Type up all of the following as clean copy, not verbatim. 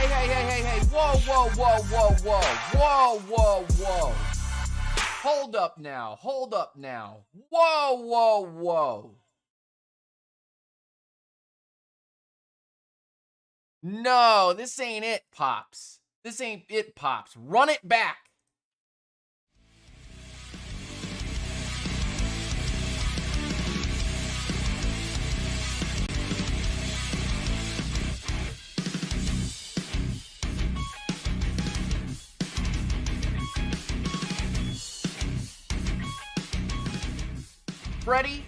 Hey. Whoa. Hold up now. Whoa. No, this ain't it, Pops. Run it back. Freddy,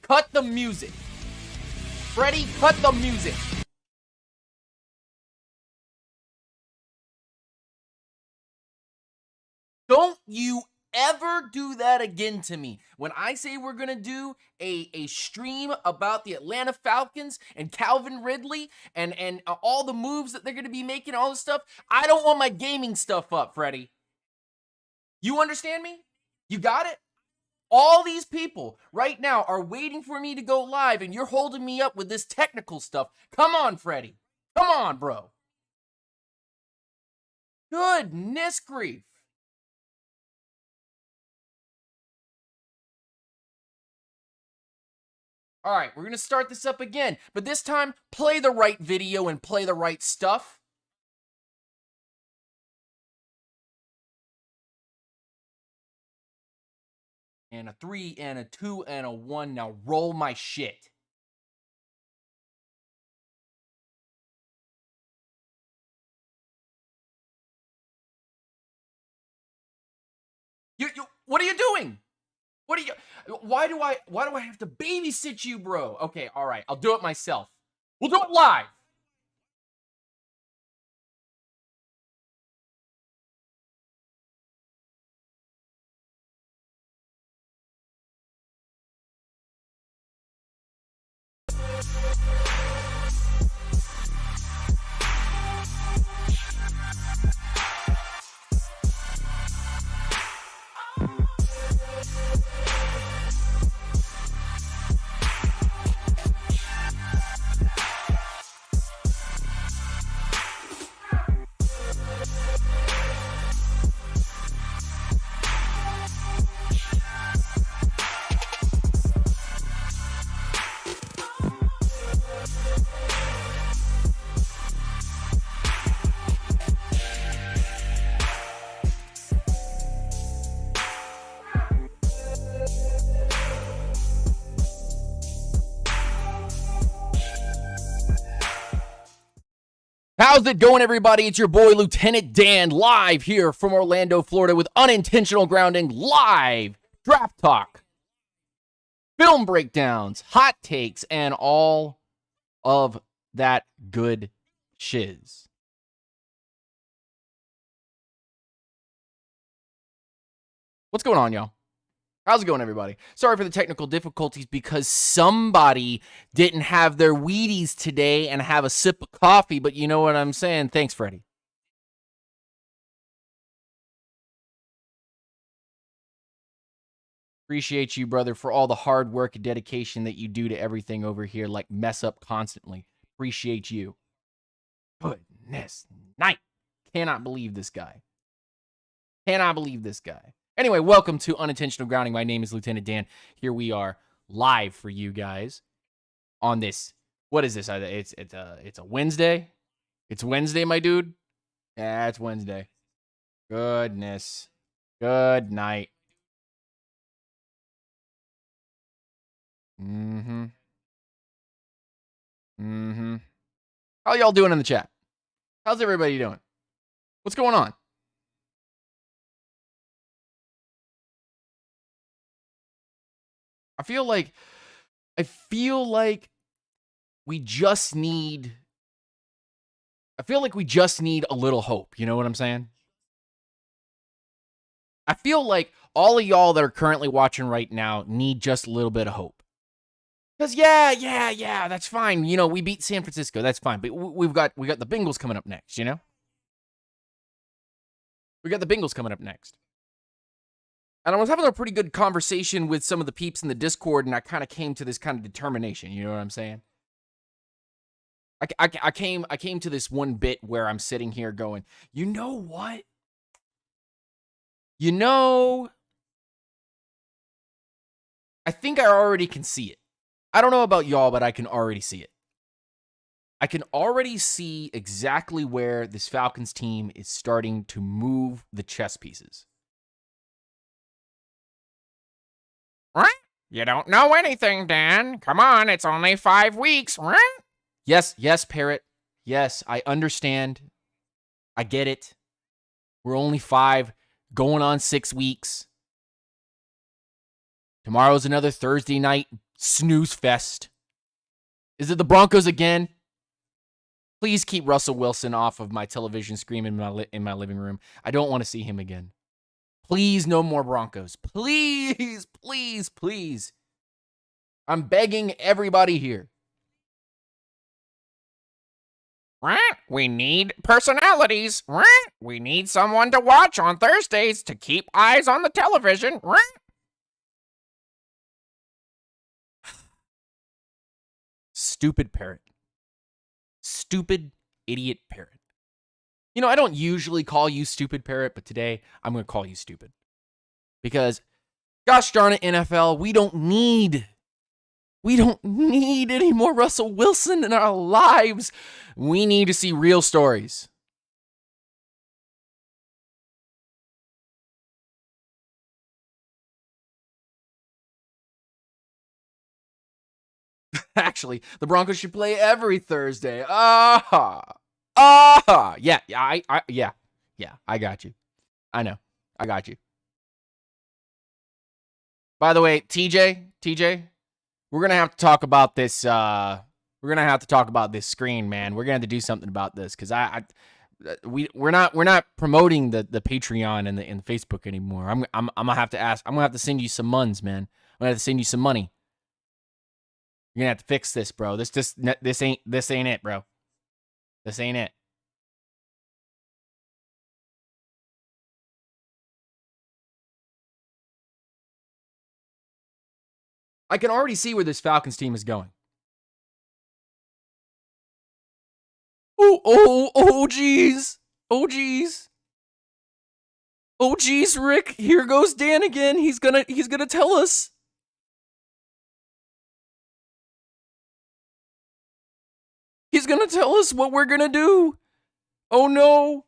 cut the music. Don't you ever do that again to me. When I say we're going to do a stream about the Atlanta Falcons and Calvin Ridley and all the moves that they're going to be making, all this stuff, I don't want my gaming stuff up, Freddy. You understand me? You got it? All these people right now are waiting for me to go live, and you're holding me up with this technical stuff. Come on, Freddy. Come on, bro. Goodness grief. All right, we're going to start this up again, but this time, play the right video and play the right stuff. And a 3, and a 2, and a 1. Now roll my shit. What are you doing? Why do I have to babysit you, bro? Okay, all right, I'll do it myself. We'll do it live. How's it going, everybody? It's your boy, Lieutenant Dan, live here from Orlando, Florida with Unintentional Grounding, live draft talk, film breakdowns, hot takes, and all of that good shiz. What's going on, y'all? How's it going, everybody? Sorry for the technical difficulties because somebody didn't have their Wheaties today and have a sip of coffee, but you know what I'm saying? Thanks, Freddie. Appreciate you, brother, for all the hard work and dedication that you do to everything over here, like mess up constantly. Appreciate you. Goodness night. Cannot believe this guy. Anyway, welcome to Unintentional Grounding. My name is Lieutenant Dan. Here we are live for you guys on this. What is this? It's a Wednesday. It's Wednesday, my dude. Yeah, it's Wednesday. Goodness. Good night. How y'all doing in the chat? How's everybody doing? What's going on? I feel like we just need a little hope. You know what I'm saying? I feel like all of y'all that are currently watching right now need just a little bit of hope. Because yeah, that's fine. You know, we beat San Francisco. That's fine. But we got the Bengals coming up next, you know? We got the Bengals coming up next. And I was having a pretty good conversation with some of the peeps in the Discord, and I kind of came to this kind of determination. You know what I'm saying? I came to this one bit where I'm sitting here going, you know what? You know, I think I already can see it. I don't know about y'all, but I can already see it. I can already see exactly where this Falcons team is starting to move the chess pieces. What? You don't know anything, Dan. Come on, it's only 5 weeks. What? Yes, Parrot. Yes, I understand. I get it. We're only 5, going on 6 weeks. Tomorrow's another Thursday night snooze fest. Is it the Broncos again? Please keep Russell Wilson off of my television screen in my living room. I don't want to see him again. Please, no more Broncos. Please, please, please. I'm begging everybody here. What? We need personalities. What? We need someone to watch on Thursdays to keep eyes on the television. What? Stupid Parrot. Stupid, idiot Parrot. You know, I don't usually call you stupid, Parrot, but today I'm going to call you stupid. Because, gosh darn it, NFL, we don't need any more Russell Wilson in our lives. We need to see real stories. Actually, the Broncos should play every Thursday. Yeah, I got you. I know. I got you. By the way, TJ, we're going to have to talk about this. We're going to have to talk about this screen, man. We're going to have to do something about this because we're not promoting the Patreon and the Facebook anymore. I'm gonna have to ask. I'm gonna have to send you some muns, man. I'm gonna have to send you some money. You're gonna have to fix this, bro. This ain't it, bro. This ain't it. I can already see where this Falcons team is going. Oh, geez. Oh, geez. Oh, geez, Rick. Here goes Dan again. He's gonna tell us. He's gonna tell us what we're gonna do. Oh, no.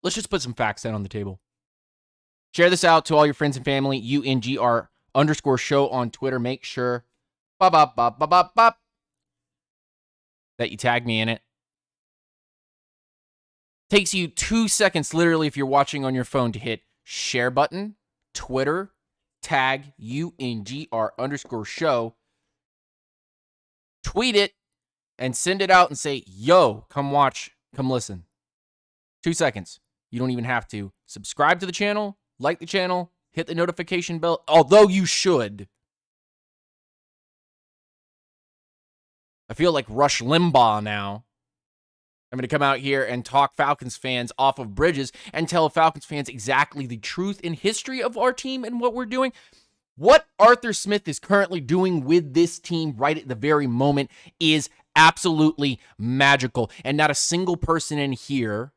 Let's just put some facts down on the table. Share this out to all your friends and family. UNGR_show on Twitter. Make sure that you tag me in it. Takes you 2 seconds, literally, if you're watching on your phone, to hit share button, Twitter, tag UNGR_show, tweet it, and send it out and say, yo, come watch, come listen. 2 seconds. You don't even have to subscribe to the channel, like the channel, hit the notification bell, although you should. I feel like Rush Limbaugh now. I'm going to come out here and talk Falcons fans off of bridges and tell Falcons fans exactly the truth in history of our team and what we're doing. What Arthur Smith is currently doing with this team right at the very moment is absolutely magical. And not a single person in here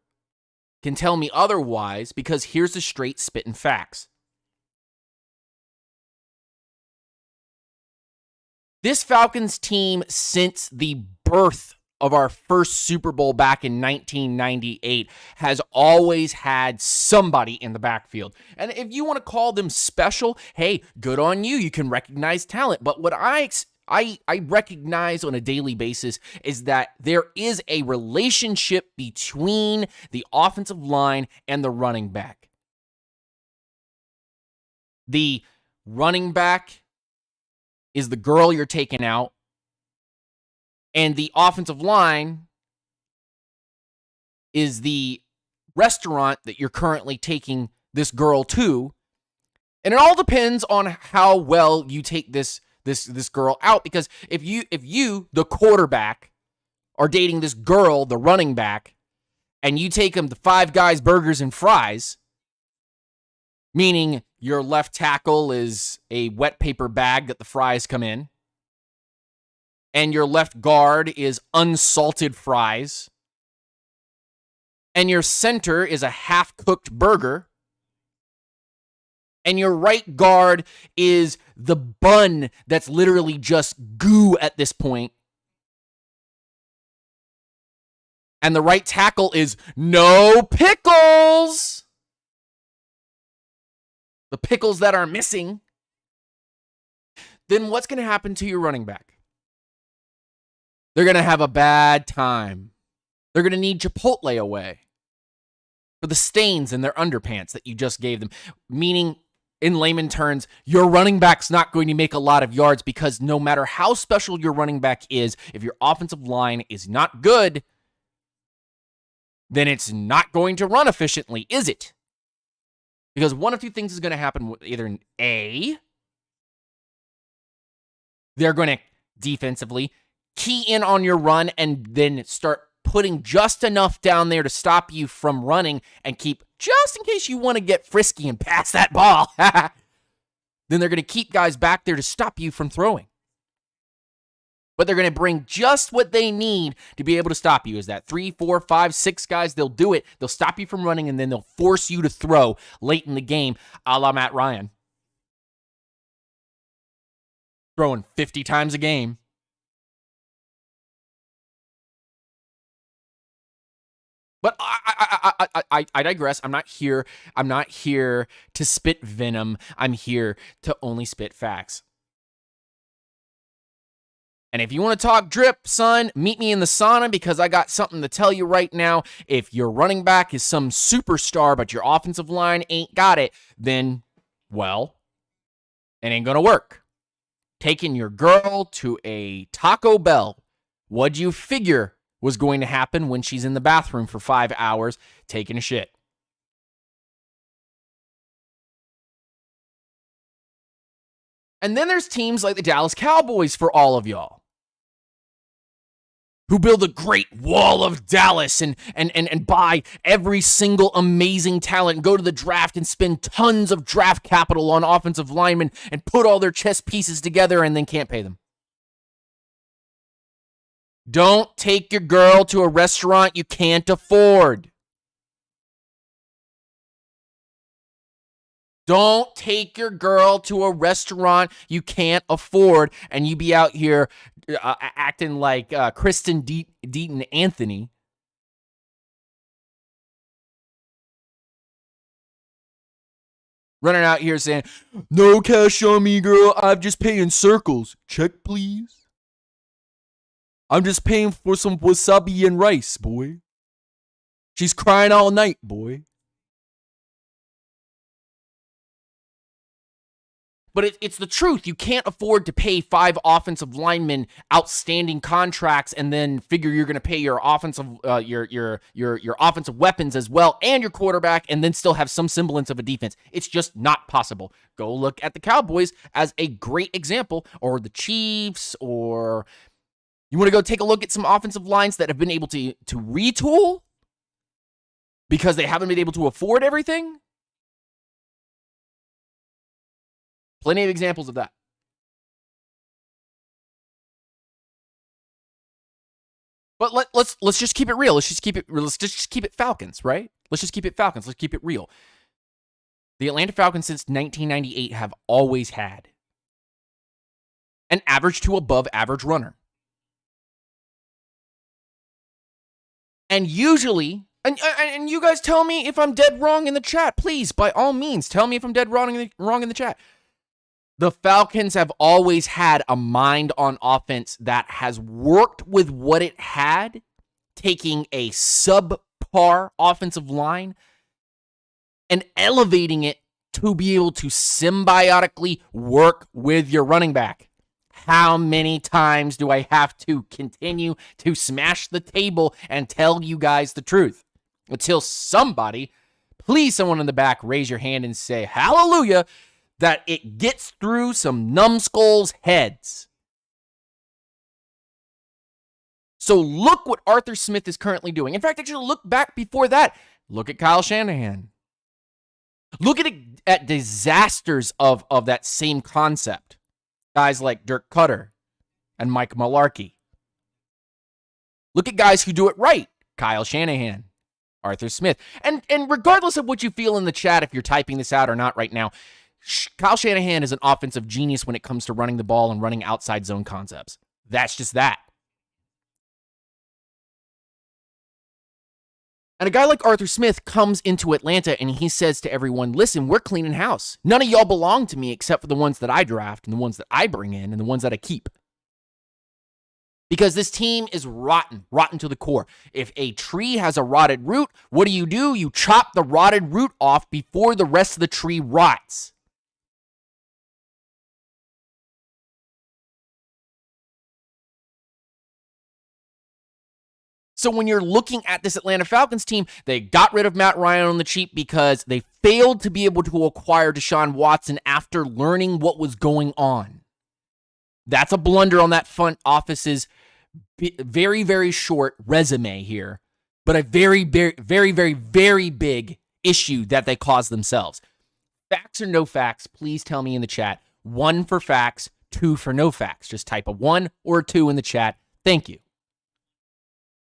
can tell me otherwise, because here's the straight spitting facts. This Falcons team, since the birth of our first Super Bowl back in 1998, has always had somebody in the backfield. And if you want to call them special, hey, good on you. You can recognize talent. But what I recognize on a daily basis is that there is a relationship between the offensive line and the running back. The running back is the girl you're taking out, and the offensive line is the restaurant that you're currently taking this girl to. And it all depends on how well you take this girl out, because if you, the quarterback, are dating this girl, the running back, and you take them to Five Guys Burgers and Fries, meaning your left tackle is a wet paper bag that the fries come in, and your left guard is unsalted fries, and your center is a half-cooked burger, and your right guard is the bun that's literally just goo at this point, and the right tackle is no pickles. The pickles that are missing. Then what's going to happen to your running back? They're going to have a bad time. They're going to need Chipotle away for the stains in their underpants that you just gave them. Meaning, in layman terms, your running back's not going to make a lot of yards because no matter how special your running back is, if your offensive line is not good, then it's not going to run efficiently, is it? Because one of two things is going to happen. Either A, they're going to defensively key in on your run and then start putting just enough down there to stop you from running and keep, just in case you want to get frisky and pass that ball. Then they're going to keep guys back there to stop you from throwing. But they're going to bring just what they need to be able to stop you. Is that 3, 4, 5, 6 guys? They'll do it. They'll stop you from running, and then they'll force you to throw late in the game, a la Matt Ryan. Throwing 50 times a game. But I digress. I'm not here to spit venom. I'm here to only spit facts. And if you want to talk drip, son, meet me in the sauna because I got something to tell you right now. If your running back is some superstar, but your offensive line ain't got it, then, well, it ain't going to work. Taking your girl to a Taco Bell, what'd you figure was going to happen when she's in the bathroom for 5 hours taking a shit? And then there's teams like the Dallas Cowboys for all of y'all, who build a great wall of Dallas and buy every single amazing talent and go to the draft and spend tons of draft capital on offensive linemen and put all their chess pieces together and then can't pay them. Don't take your girl to a restaurant you can't afford. Don't take your girl to a restaurant you can't afford and you be out here acting like Kristen Deaton Anthony. Running out here saying, no cash on me, girl. I'm just paying circles. Check, please. I'm just paying for some wasabi and rice, boy. She's crying all night, boy. But it's the truth. You can't afford to pay 5 offensive linemen outstanding contracts and then figure you're going to pay your offensive your offensive weapons as well and your quarterback and then still have some semblance of a defense. It's just not possible. Go look at the Cowboys as a great example, or the Chiefs, or you want to go take a look at some offensive lines that have been able to retool because they haven't been able to afford everything. Plenty of examples of that. But let's just keep it real. Let's just keep it Falcons, right? Let's just keep it Falcons. Let's keep it real. The Atlanta Falcons since 1998 have always had an average to above average runner. And usually, and you guys tell me if I'm dead wrong in the chat. Please, by all means, tell me if I'm dead wrong in the chat. The Falcons have always had a mind on offense that has worked with what it had, taking a subpar offensive line and elevating it to be able to symbiotically work with your running back. How many times do I have to continue to smash the table and tell you guys the truth? Until somebody, please someone in the back, raise your hand and say, hallelujah, that it gets through some numbskulls' heads. So look what Arthur Smith is currently doing. In fact, actually look back before that. Look at Kyle Shanahan. Look at disasters of that same concept. Guys like Dirk Cutter and Mike Mularkey. Look at guys who do it right. Kyle Shanahan, Arthur Smith. And regardless of what you feel in the chat, if you're typing this out or not right now, Kyle Shanahan is an offensive genius when it comes to running the ball and running outside zone concepts. That's just that. And a guy like Arthur Smith comes into Atlanta and he says to everyone, listen, we're cleaning house. None of y'all belong to me except for the ones that I draft and the ones that I bring in and the ones that I keep. Because this team is rotten to the core. If a tree has a rotted root, what do? You chop the rotted root off before the rest of the tree rots. So when you're looking at this Atlanta Falcons team, they got rid of Matt Ryan on the cheap because they failed to be able to acquire Deshaun Watson after learning what was going on. That's a blunder on that front office's very, very short resume here, but a very, very, very, very, very big issue that they caused themselves. Facts or no facts, please tell me in the chat. 1 for facts, 2 for no facts. Just type a 1 or a 2 in the chat. Thank you.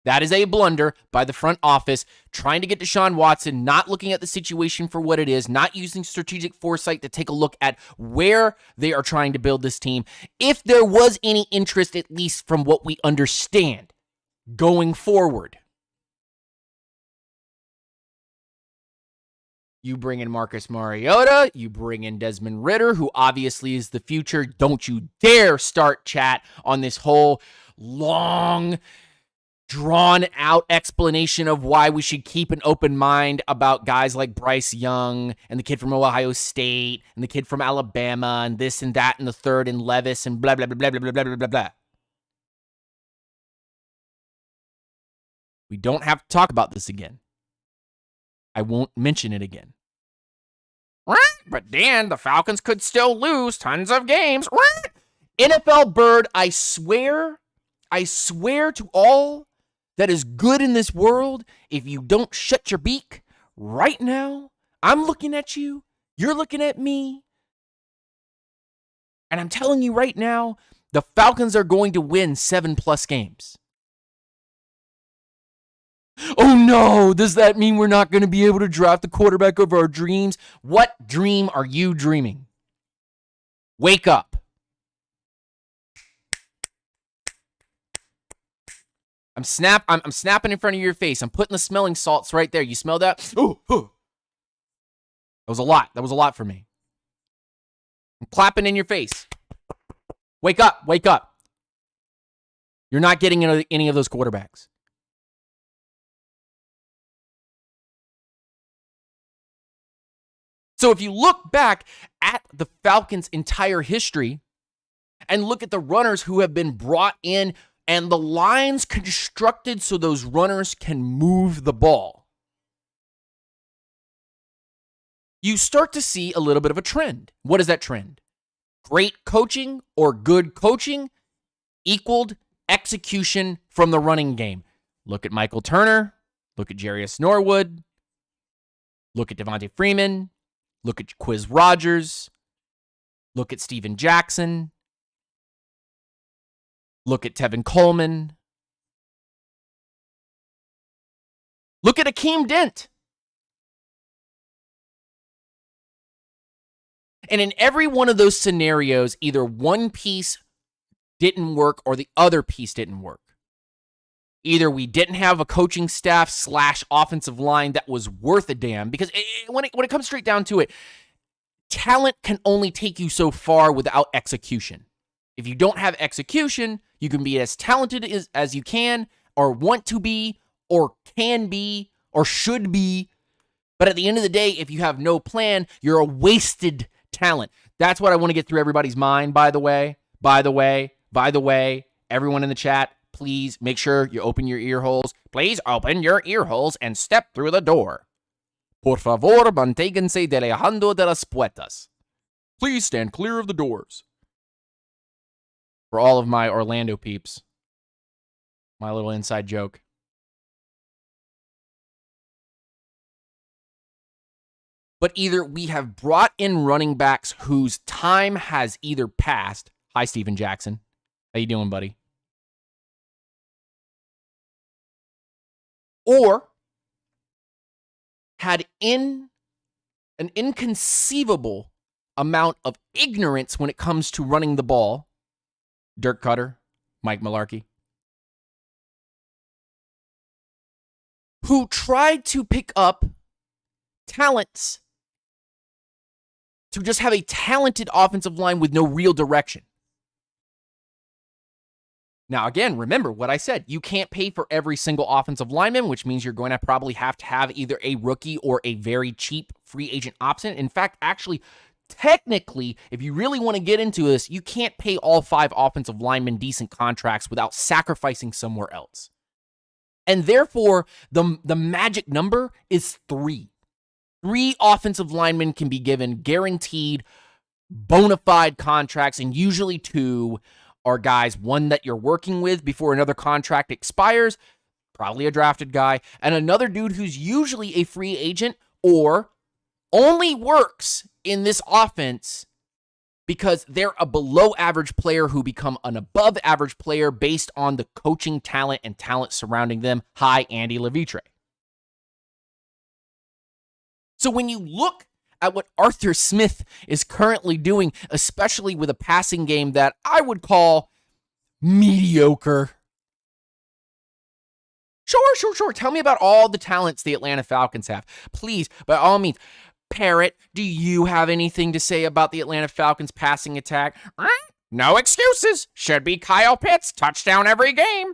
That is a blunder by the front office, trying to get Deshaun Watson, not looking at the situation for what it is, not using strategic foresight to take a look at where they are trying to build this team. If there was any interest, at least from what we understand, going forward. You bring in Marcus Mariota, you bring in Desmond Ridder, who obviously is the future. Don't you dare start chat on this whole long, drawn-out explanation of why we should keep an open mind about guys like Bryce Young and the kid from Ohio State and the kid from Alabama and this and that and the third and Levis and blah, blah, blah, blah, blah, blah, blah, blah, blah. We don't have to talk about this again. I won't mention it again. But Dan, the Falcons could still lose tons of games. NFL Bird, I swear to all that is good in this world, if you don't shut your beak right now, I'm looking at you, you're looking at me, and I'm telling you right now, the Falcons are going to win 7+ games. Oh no, does that mean we're not going to be able to draft the quarterback of our dreams? What dream are you dreaming? Wake up. I'm snapping in front of your face. I'm putting the smelling salts right there. You smell that? Ooh. That was a lot. That was a lot for me. I'm clapping in your face. Wake up. Wake up. You're not getting any of those quarterbacks. So if you look back at the Falcons' entire history and look at the runners who have been brought in and the lines constructed so those runners can move the ball, you start to see a little bit of a trend. What is that trend? Great coaching or good coaching equaled execution from the running game. Look at Michael Turner. Look at Jarius Norwood. Look at Devontae Freeman. Look at Quiz Rogers. Look at Steven Jackson. Look at Tevin Coleman. Look at Akeem Dent. And in every one of those scenarios, either one piece didn't work or the other piece didn't work. Either we didn't have a coaching staff / offensive line that was worth a damn, because when it comes straight down to it, talent can only take you so far without execution. If you don't have execution, you can be as talented as you can, or want to be, or can be, or should be. But at the end of the day, if you have no plan, you're a wasted talent. That's what I want to get through everybody's mind, by the way. By the way, everyone in the chat, please make sure you open your ear holes. Please open your ear holes and step through the door. Por favor, manténganse alejando de las puertas. Please stand clear of the doors. For all of my Orlando peeps, my little inside joke. but either we have brought in running backs whose time has either passed. Hi, Steven Jackson. How you doing, buddy? Or had an inconceivable amount of ignorance when it comes to running the ball. Dirk Cutter, Mike Mularkey, who tried to pick up talents to just have a talented offensive line with no real direction. Now, again, remember what I said. You can't pay for every single offensive lineman, which means you're going to probably have to have either a rookie or a very cheap free agent option. In fact, actually, technically, if you really want to get into this, you can't pay all 5 offensive linemen decent contracts without sacrificing somewhere else. And therefore, the magic number is 3. 3 offensive linemen can be given guaranteed, bona fide contracts, and usually 2 are guys, one that you're working with before another contract expires, probably a drafted guy, and another dude who's usually a free agent or only works in this offense because they're a below average player who become an above average player based on the coaching talent and talent surrounding them. Hi, Andy Levitre. So when you look at what Arthur Smith is currently doing, especially with a passing game that I would call mediocre. Sure. Tell me about all the talents the Atlanta Falcons have. Please, by all means. Parrot, do you have anything to say about the Atlanta Falcons passing attack? No excuses. Should be Kyle Pitts. Touchdown every game.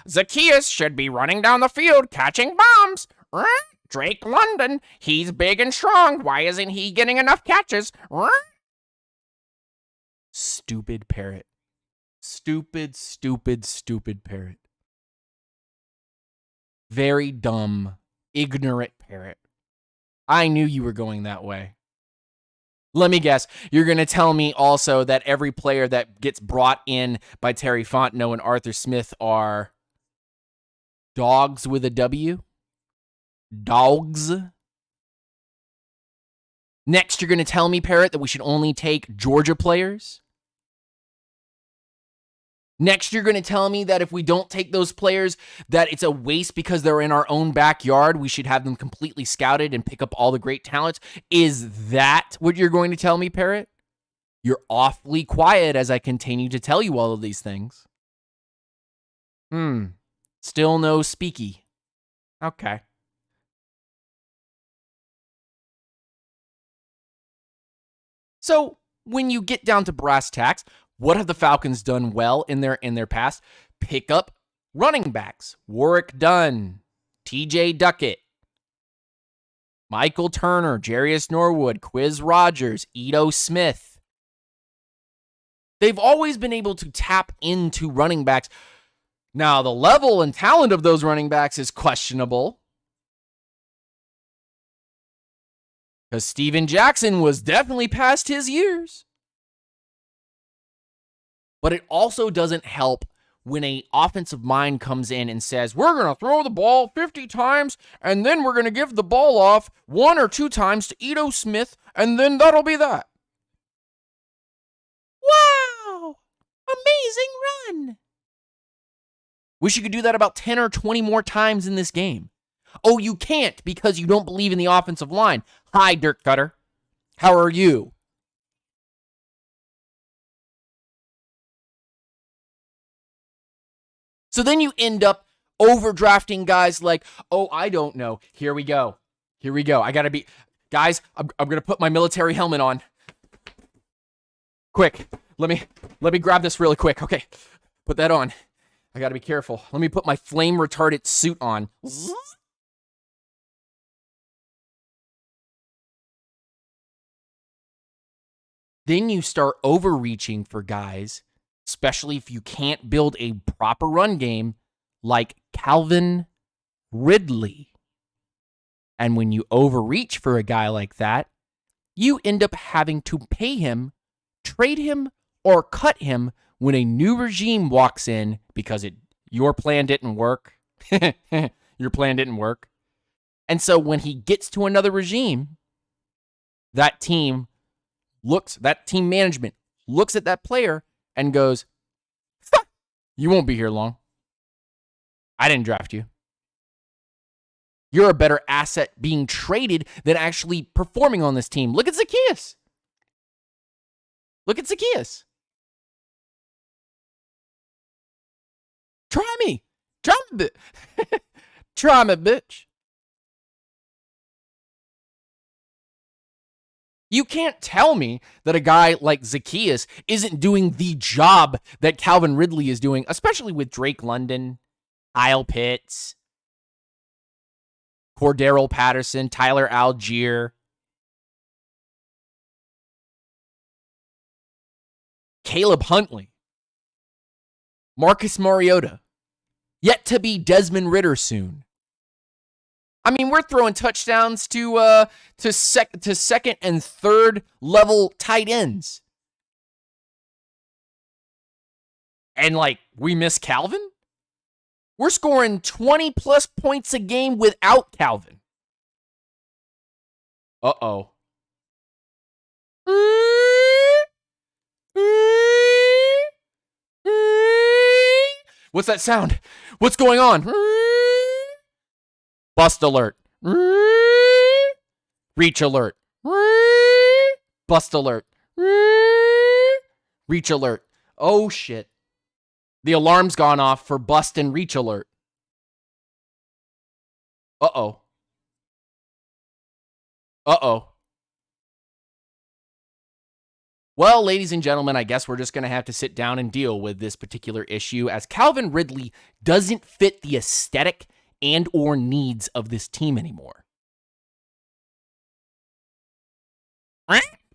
Zacchaeus should be running down the field, catching bombs. Drake London, he's big and strong. Why isn't he getting enough catches? Stupid parrot. Stupid parrot. Very dumb, ignorant parrot. I knew you were going that way. Let me guess. You're going to tell me also that every player that gets brought in by Terry Fontenot and Arthur Smith are dogs with a W? Dogs. Next, you're going to tell me, Parrot, that we should only take Georgia players. Next, you're going to tell me that if we don't take those players, that it's a waste because they're in our own backyard. We should have them completely scouted and pick up all the great talents. Is that what you're going to tell me, Parrot? You're awfully quiet as I continue to tell you all of these things. Still no speaky. Okay. So, when you get down to brass tacks, what have the Falcons done well in their past? Pick up running backs. Warwick Dunn, TJ Duckett, Michael Turner, Jarius Norwood, Quiz Rogers, Ito Smith. They've always been able to tap into running backs. Now, the level and talent of those running backs is questionable. Because Steven Jackson was definitely past his years. But it also doesn't help when an offensive mind comes in and says, we're going to throw the ball 50 times, and then we're going to give the ball off 1 or 2 times to Ito Smith, and then that'll be that. Wow! Amazing run! Wish you could do that about 10 or 20 more times in this game. Oh, you can't because you don't believe in the offensive line. Hi, Dirk Cutter. How are you? So then you end up overdrafting guys like, oh, I don't know. Here we go. I got to be... Guys, I'm going to put my military helmet on. Quick. Let me grab this really quick. Okay. Put that on. I got to be careful. Let me put my flame retardant suit on. Then you start overreaching for guys, especially if you can't build a proper run game like Calvin Ridley. And when you overreach for a guy like that, you end up having to pay him, trade him, or cut him when a new regime walks in because your plan didn't work. Your plan didn't work. And so when he gets to another regime, that team management looks at that player and goes, "Fuck, you won't be here long. I didn't draft you. You're a better asset being traded than actually performing on this team." Look at Zacchaeus. Try me. Try me, bitch. You can't tell me that a guy like Zacchaeus isn't doing the job that Calvin Ridley is doing, especially with Drake London, Kyle Pitts, Cordero Patterson, Tyler Algier, Caleb Huntley, Marcus Mariota, yet to be Desmond Ridder soon. I mean, we're throwing touchdowns to second and third level tight ends. And we miss Calvin? We're scoring 20 plus points a game without Calvin. Uh-oh. What's that sound? What's going on? Bust alert. Reach alert. Bust alert. Reach alert. Oh, shit. The alarm's gone off for bust and reach alert. Uh-oh. Well, ladies and gentlemen, I guess we're just going to have to sit down and deal with this particular issue, as Calvin Ridley doesn't fit the aesthetic and or needs of this team anymore.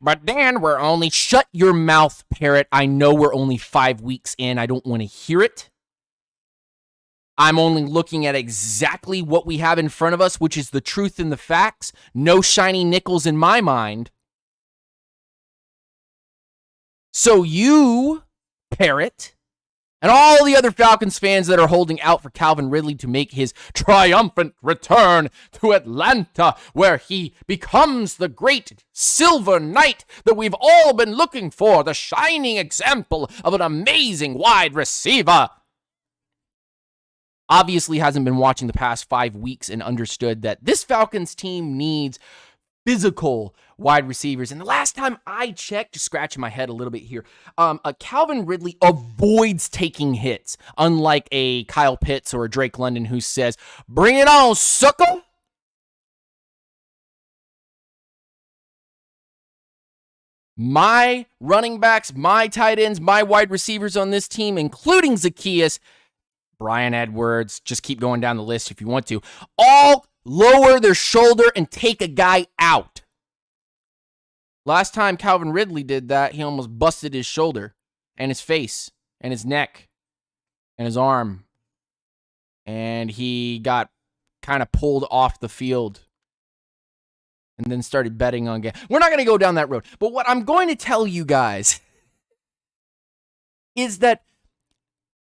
But Dan, we're only... Shut your mouth, parrot. I know we're only 5 weeks in. I don't want to hear it. I'm only looking at exactly what we have in front of us, which is the truth and the facts. No shiny nickels in my mind. So you, parrot, and all the other Falcons fans that are holding out for Calvin Ridley to make his triumphant return to Atlanta, where he becomes the great silver knight that we've all been looking for, the shining example of an amazing wide receiver, obviously hasn't been watching the past 5 weeks and understood that this Falcons team needs physical wide receivers. And the last time I checked, just scratching my head a little bit here, Calvin Ridley avoids taking hits, unlike a Kyle Pitts or a Drake London who says, "Bring it on, sucker." My running backs, my tight ends, my wide receivers on this team, including Zacchaeus, Brian Edwards, just keep going down the list if you want to, all lower their shoulder and take a guy out. Last time Calvin Ridley did that, he almost busted his shoulder and his face and his neck and his arm. And he got kind of pulled off the field and then started betting on game. We're not going to go down that road. But what I'm going to tell you guys is that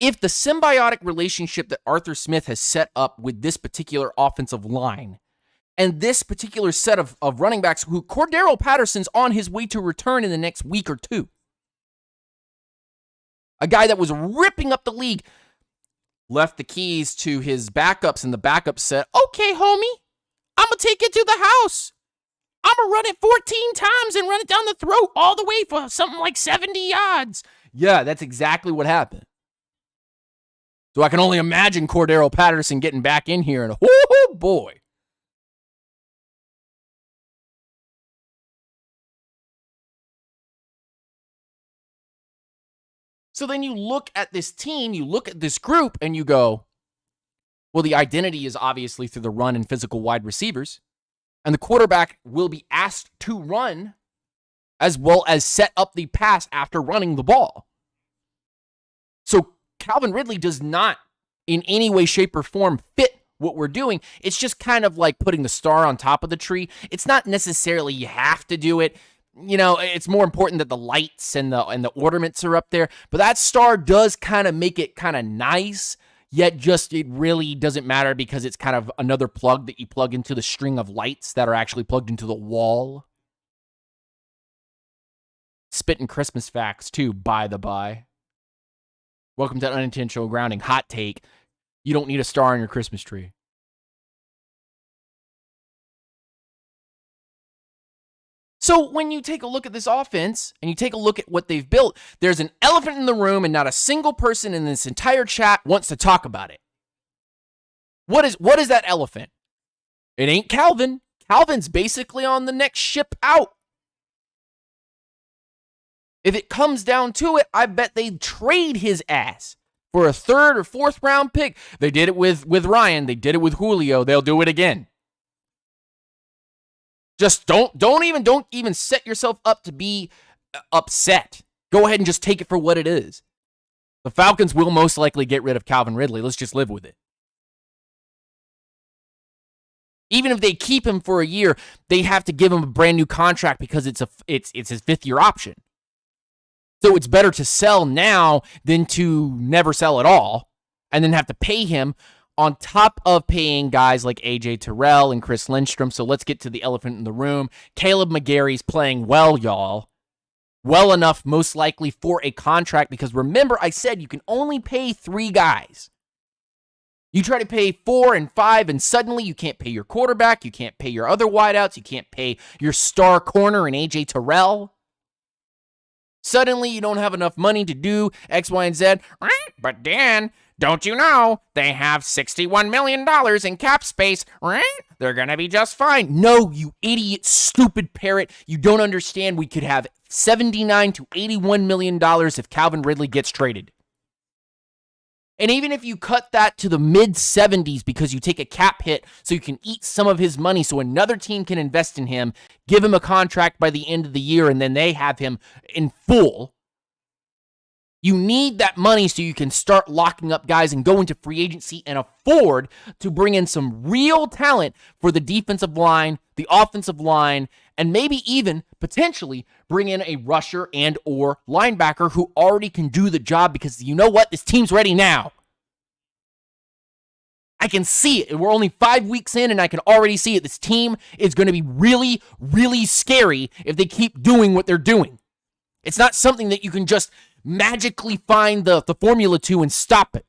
if the symbiotic relationship that Arthur Smith has set up with this particular offensive line and this particular set of running backs, who Cordero Patterson's on his way to return in the next week or two, a guy that was ripping up the league, left the keys to his backups, and the backups said, "Okay, homie, I'm going to take it to the house. I'm going to run it 14 times and run it down the throat all the way for something like 70 yards. Yeah, that's exactly what happened. So I can only imagine Cordero Patterson getting back in here and, oh boy. So then you look at this team, you look at this group, and you go, well, the identity is obviously through the run and physical wide receivers. And the quarterback will be asked to run as well as set up the pass after running the ball. So Calvin Ridley does not in any way, shape, or form fit what we're doing. It's just kind of like putting the star on top of the tree. It's not necessarily you have to do it. You know, it's more important that the lights and the ornaments are up there. But that star does kind of make it kind of nice. yet just it really doesn't matter because it's kind of another plug that you plug into the string of lights that are actually plugged into the wall. Spitting Christmas facts, too, by the by. Welcome to Unintentional Grounding. Hot take. You don't need a star on your Christmas tree. So when you take a look at this offense and you take a look at what they've built, there's an elephant in the room and not a single person in this entire chat wants to talk about it. What is that elephant? It ain't Calvin. Calvin's basically on the next ship out. If it comes down to it, I bet they'd trade his ass for a 3rd or 4th round pick. They did it with Ryan. They did it with Julio. They'll do it again. Just don't even set yourself up to be upset. Go ahead and just take it for what it is. The Falcons will most likely get rid of Calvin Ridley. Let's just live with it. Even if they keep him for a year, they have to give him a brand new contract because it's his 5th year option. So it's better to sell now than to never sell at all and then have to pay him on top of paying guys like A.J. Terrell and Chris Lindstrom. So let's get to the elephant in the room. Caleb McGarry's playing well, y'all. Well enough, most likely, for a contract because remember, I said you can only pay 3 guys. You try to pay 4 and 5, and suddenly you can't pay your quarterback, you can't pay your other wideouts, you can't pay your star corner in A.J. Terrell. Suddenly, you don't have enough money to do X, Y, and Z. But Dan, don't you know they have $61 million in cap space, right? They're going to be just fine. No, you idiot, stupid parrot. You don't understand we could have $79 to $81 million if Calvin Ridley gets traded. And even if you cut that to the mid-70s because you take a cap hit so you can eat some of his money so another team can invest in him, give him a contract by the end of the year, and then they have him in full. You need that money so you can start locking up guys and go into free agency and afford to bring in some real talent for the defensive line, the offensive line, and maybe even potentially bring in a rusher and or linebacker who already can do the job because you know what? This team's ready now. I can see it. We're only 5 weeks in and I can already see it. This team is going to be really, really scary if they keep doing what they're doing. It's not something that you can just magically find the formula to and stop it.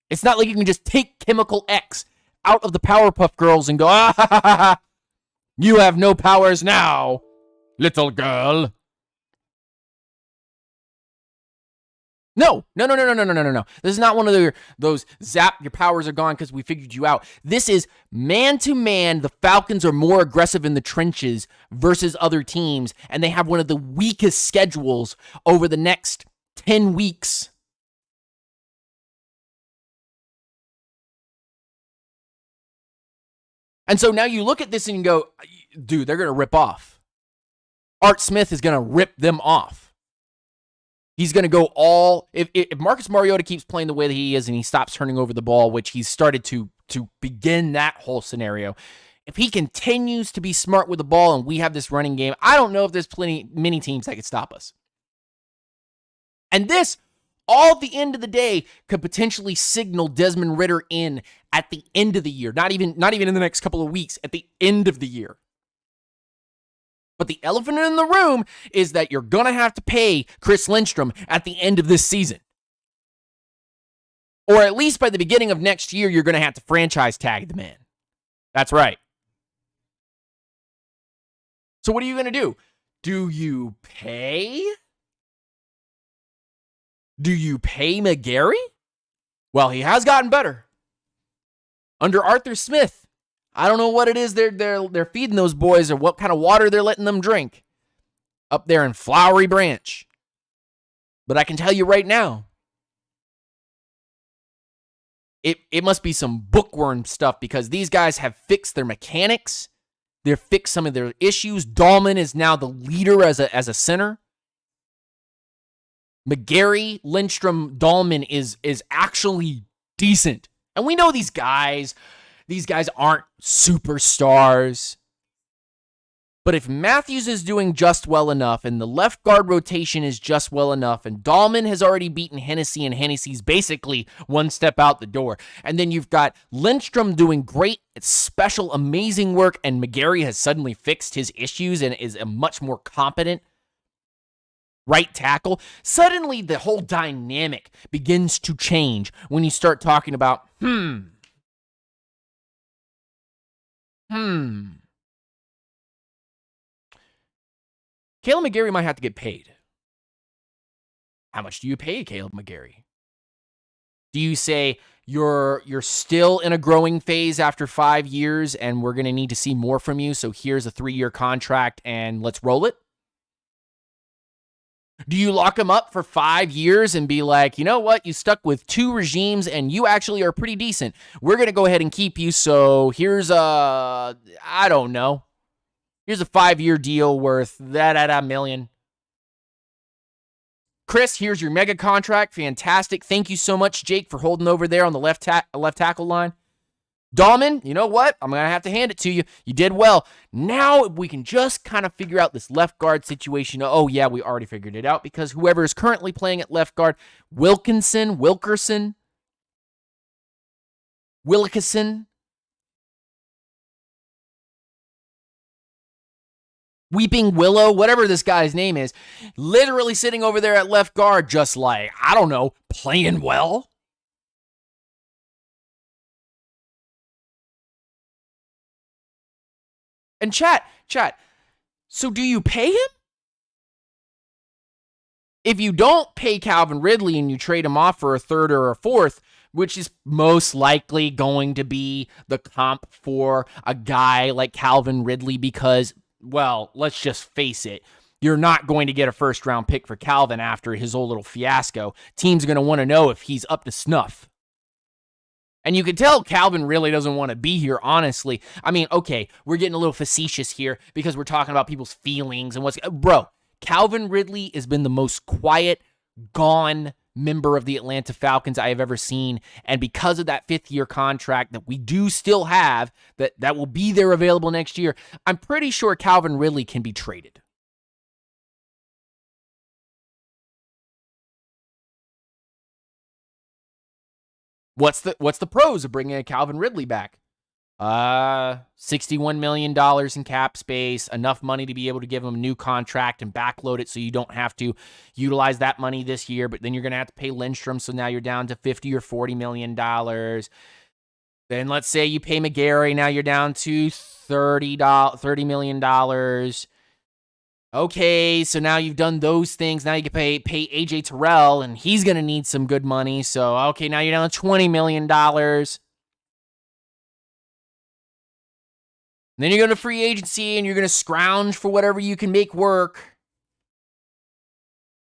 It's not like you can just take Chemical X out of the Powerpuff Girls and go, ah, ha, ha, ha, ha. You have no powers now, little girl. No. This is not one of those zap, your powers are gone because we figured you out. This is man-to-man, the Falcons are more aggressive in the trenches versus other teams, and they have one of the weakest schedules over the next 10 weeks. And so now you look at this and you go, dude, they're going to rip off. Art Smith is going to rip them off. He's going to go all... If Marcus Mariota keeps playing the way that he is and he stops turning over the ball, which he's started to begin that whole scenario, if he continues to be smart with the ball and we have this running game, I don't know if there's many teams that could stop us. And this, all at the end of the day, could potentially signal Desmond Ridder in at the end of the year. Not even in the next couple of weeks, at the end of the year. But the elephant in the room is that you're going to have to pay Chris Lindstrom at the end of this season. Or at least by the beginning of next year, you're going to have to franchise tag the man. That's right. So what are you going to do? Do you pay McGarry? Well, he has gotten better. Under Arthur Smith, I don't know what it is they're feeding those boys or what kind of water they're letting them drink up there in Flowery Branch. But I can tell you right now, it must be some bookworm stuff because these guys have fixed their mechanics. They've fixed some of their issues. Dahlman is now the leader as a center. McGarry, Lindstrom, Dahlman is actually decent. And we know these guys aren't superstars. But if Matthews is doing just well enough and the left guard rotation is just well enough and Dahlman has already beaten Hennessy and Hennessy's basically one step out the door, and then you've got Lindstrom doing great, special, amazing work, and McGarry has suddenly fixed his issues and is a much more competent right tackle, suddenly the whole dynamic begins to change when you start talking about, Caleb McGarry might have to get paid. How much do you pay Caleb McGarry? Do you say you're still in a growing phase after 5 years and we're going to need to see more from you, so here's a 3-year contract and let's roll it? Do you lock him up for 5 years and be like, you know what, you stuck with 2 regimes and you actually are pretty decent. We're going to go ahead and keep you, so here's a 5-year deal worth that million. Chris, here's your mega contract. Fantastic. Thank you so much, Jake, for holding over there on the left tackle line. Dahlman, you know what? I'm going to have to hand it to you. You did well. Now we can just kind of figure out this left guard situation. Oh, yeah, we already figured it out because whoever is currently playing at left guard, Wilkinson, Weeping Willow, whatever this guy's name is, literally sitting over there at left guard just like, I don't know, playing well. And chat, so do you pay him? If you don't pay Calvin Ridley and you trade him off for a 3rd or a 4th, which is most likely going to be the comp for a guy like Calvin Ridley because, well, let's just face it, you're not going to get a 1st-round pick for Calvin after his old little fiasco. Teams are going to want to know if he's up to snuff. And you can tell Calvin really doesn't want to be here, honestly. I mean, okay, we're getting a little facetious here because we're talking about people's feelings and what's... Bro, Calvin Ridley has been the most quiet, gone member of the Atlanta Falcons I have ever seen. And because of that 5th-year contract that we do still have, that will be there available next year, I'm pretty sure Calvin Ridley can be traded. What's the pros of bringing a Calvin Ridley back? $61 million in cap space, enough money to be able to give him a new contract and backload it so you don't have to utilize that money this year, but then you're going to have to pay Lindstrom, so now you're down to $50 or $40 million. Then let's say you pay McGarry, now you're down to $30 million. Okay, so now you've done those things. Now you can pay AJ Terrell, and he's going to need some good money. So, okay, now you're down to $20 million. And then you're going to free agency, and you're going to scrounge for whatever you can make work.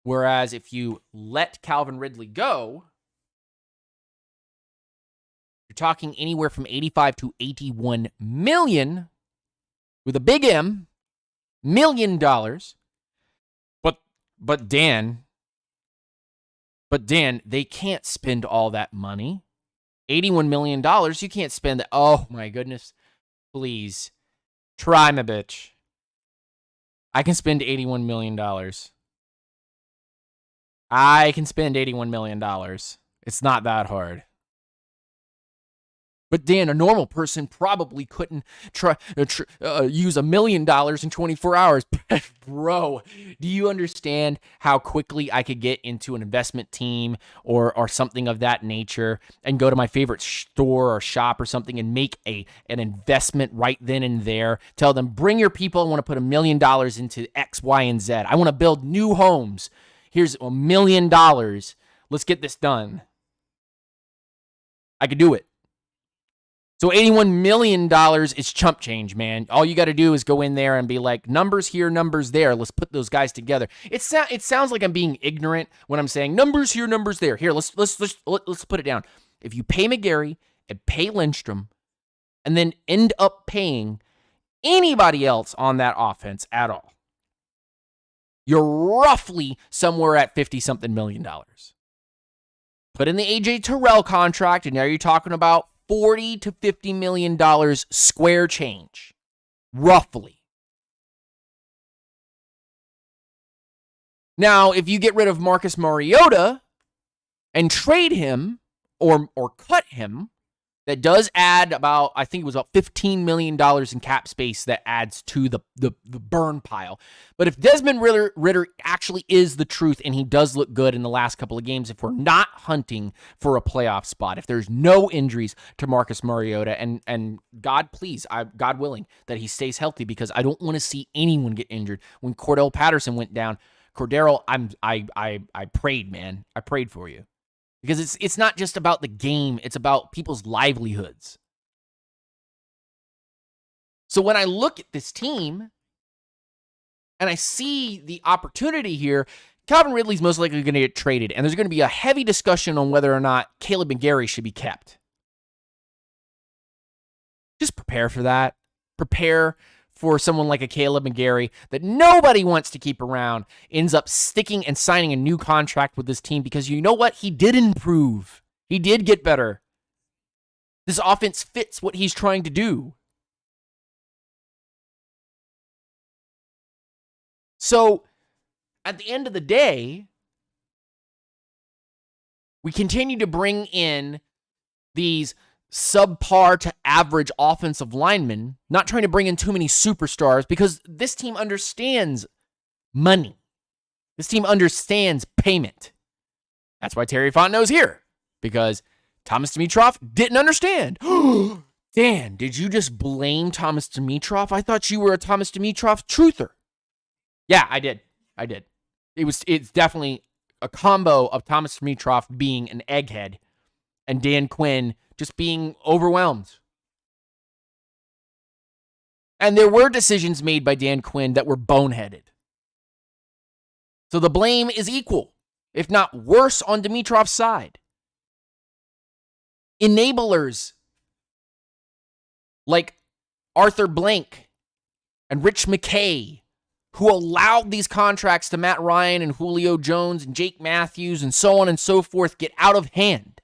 Whereas if you let Calvin Ridley go, you're talking anywhere from 85 to 81 million with a big M. $1 million. But Dan, they can't spend all that money. $81 million, you can't spend that. Oh my goodness. Please. Try me, bitch. I can spend $81 million. I can spend $81 million. It's not that hard. But Dan, a normal person probably couldn't use $1 million in 24 hours. Bro, do you understand how quickly I could get into an investment team or something of that nature and go to my favorite store or shop or something and make an investment right then and there? Tell them, bring your people. I want to put $1 million into X, Y, and Z. I want to build new homes. Here's $1 million. Let's get this done. I could do it. So $81 million is chump change, man. All you got to do is go in there and be like, numbers here, numbers there. Let's put those guys together. It sounds like I'm being ignorant when I'm saying numbers here, numbers there. Here, let's put it down. If you pay McGarry and pay Lindstrom and then end up paying anybody else on that offense at all, you're roughly somewhere at $50-something million. Put in the AJ Terrell contract, and now you're talking about $40 to $50 million square change, roughly. Now, if you get rid of Marcus Mariota and trade him or cut him, that does add about, I think it was about $15 million in cap space that adds to the burn pile. But if Desmond Ridder actually is the truth and he does look good in the last couple of games, if we're not hunting for a playoff spot, if there's no injuries to Marcus Mariota, and God willing that he stays healthy, because I don't want to see anyone get injured. When Cordell Patterson went down, Cordero, I prayed, man. I prayed for you. Because it's not just about the game, it's about people's livelihoods. So when I look at this team and I see the opportunity here, Calvin Ridley's most likely going to get traded, and there's going to be a heavy discussion on whether or not Caleb McGarry should be kept. Just prepare for that. Prepare for someone like a Caleb McGarry that nobody wants to keep around, ends up sticking and signing a new contract with this team, because you know what? He did improve. He did get better. This offense fits what he's trying to do. So, at the end of the day, we continue to bring in these subpar to average offensive linemen, not trying to bring in too many superstars, because this team understands money. This team understands payment. That's why Terry Fontenot's here, because Thomas Dimitroff didn't understand. Dan, did you just blame Thomas Dimitroff? I thought you were a Thomas Dimitroff truther. Yeah, I did. It's definitely a combo of Thomas Dimitroff being an egghead and Dan Quinn just being overwhelmed. And there were decisions made by Dan Quinn that were boneheaded. So the blame is equal, if not worse, on Dimitroff's side. Enablers like Arthur Blank and Rich McKay, who allowed these contracts to Matt Ryan and Julio Jones and Jake Matthews and so on and so forth, get out of hand.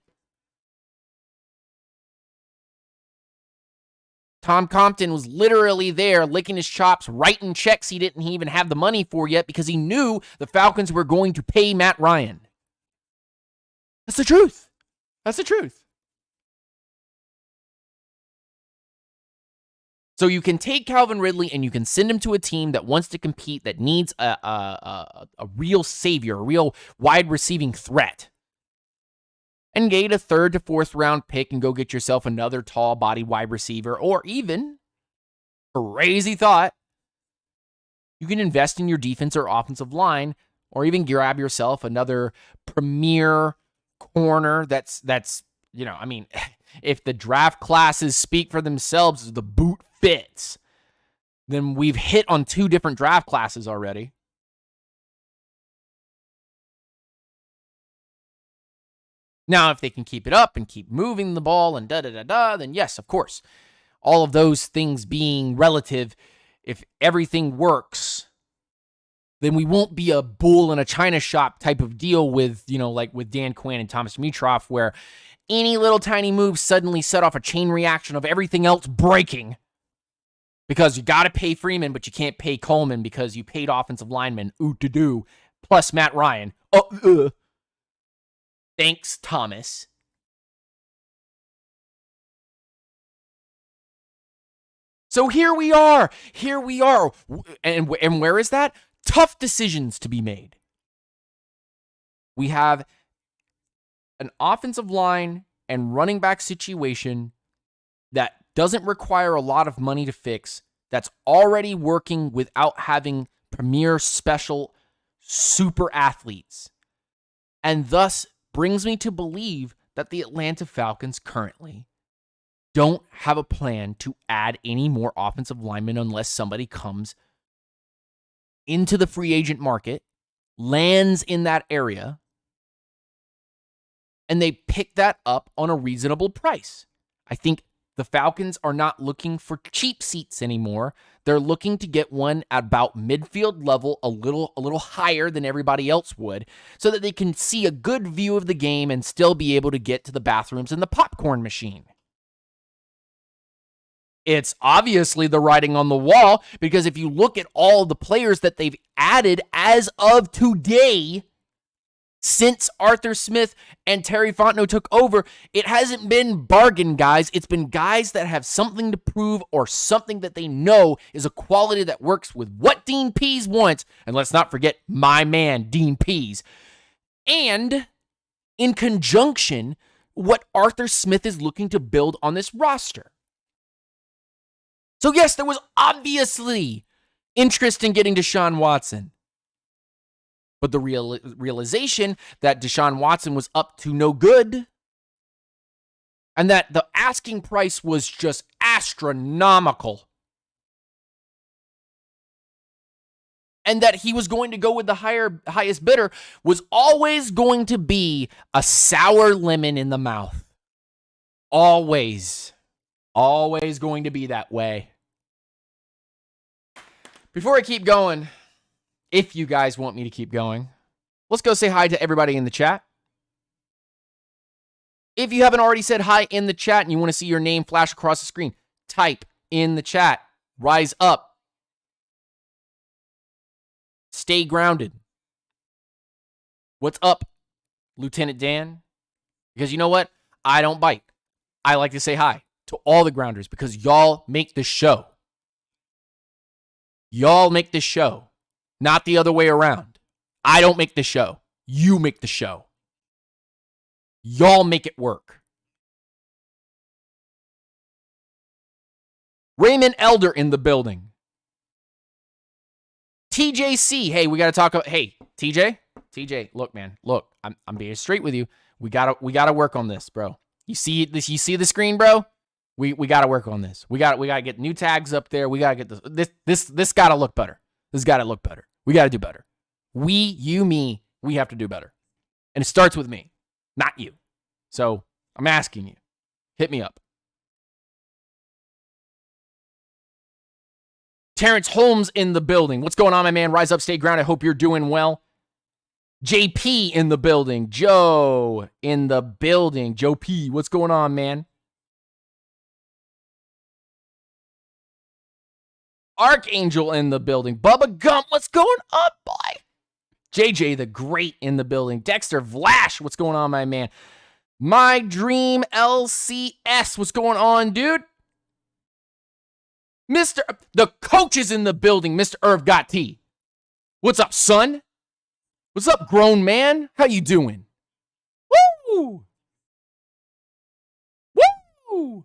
Tom Compton was literally there licking his chops, writing checks he didn't even have the money for yet, because he knew the Falcons were going to pay Matt Ryan. That's the truth. That's the truth. So you can take Calvin Ridley and you can send him to a team that wants to compete, that needs a real savior, a real wide receiving threat, and get a 3rd to 4th round pick and go get yourself another tall body wide receiver, or even, crazy thought, you can invest in your defense or offensive line, or even grab yourself another premier corner that's if the draft classes speak for themselves, the boot fits, then we've hit on 2 different draft classes already. Now, if they can keep it up and keep moving the ball and then yes, of course, all of those things being relative, if everything works, then we won't be a bull in a china shop type of deal with, like with Dan Quinn and Thomas Dimitroff, where any little tiny move suddenly set off a chain reaction of everything else breaking. Because you got to pay Freeman, but you can't pay Coleman because you paid offensive linemen, plus Matt Ryan. Thanks, Thomas. So here we are. And where is that? Tough decisions to be made. We have an offensive line and running back situation that doesn't require a lot of money to fix, that's already working without having premier special super athletes, and thus brings me to believe that the Atlanta Falcons currently don't have a plan to add any more offensive linemen unless somebody comes into the free agent market, lands in that area, and they pick that up on a reasonable price. I think the Falcons are not looking for cheap seats anymore. They're looking to get one at about midfield level, a little higher than everybody else would, so that they can see a good view of the game and still be able to get to the bathrooms and the popcorn machine. It's obviously the writing on the wall, because if you look at all the players that they've added as of today, since Arthur Smith and Terry Fontenot took over, it hasn't been bargain guys. It's been guys that have something to prove or something that they know is a quality that works with what Dean Pease wants. And let's not forget my man, Dean Pease. And in conjunction, what Arthur Smith is looking to build on this roster. So yes, there was obviously interest in getting Deshaun Watson. But the realization that Deshaun Watson was up to no good, and that the asking price was just astronomical, and that he was going to go with the highest bidder, was always going to be a sour lemon in the mouth. Always. Always going to be that way. Before I keep going, if you guys want me to keep going, let's go say hi to everybody in the chat. If you haven't already said hi in the chat and you want to see your name flash across the screen, type in the chat. Rise up. Stay grounded. What's up, Lieutenant Dan? Because you know what? I don't bite. I like to say hi to all the grounders because y'all make this show. Y'all make this show. Not the other way around. I don't make the show. You make the show. Y'all make it work. Raymond Elder in the building. TJC. Hey, we got to talk about... Hey, TJ, look, man. Look, I'm being straight with you. We gotta work on this, bro. You see this? You see the screen, bro? We got to work on this. We got to get new tags up there. We got to get this got to look better. This got to look better. We got to do better. You, me, we have to do better. And it starts with me, not you. So I'm asking you, hit me up. Terrence Holmes in the building. What's going on, my man? Rise up, stay grounded. I hope you're doing well. JP in the building. Joe in the building. Joe P, what's going on, man? Archangel in the building. Bubba Gump, what's going on, boy? JJ the Great in the building. Dexter Vlash, what's going on, my man? My Dream LCS, what's going on, dude? The coach is in the building, Mr. Irv Gotti. What's up, son? What's up, grown man? How you doing? Woo! Woo!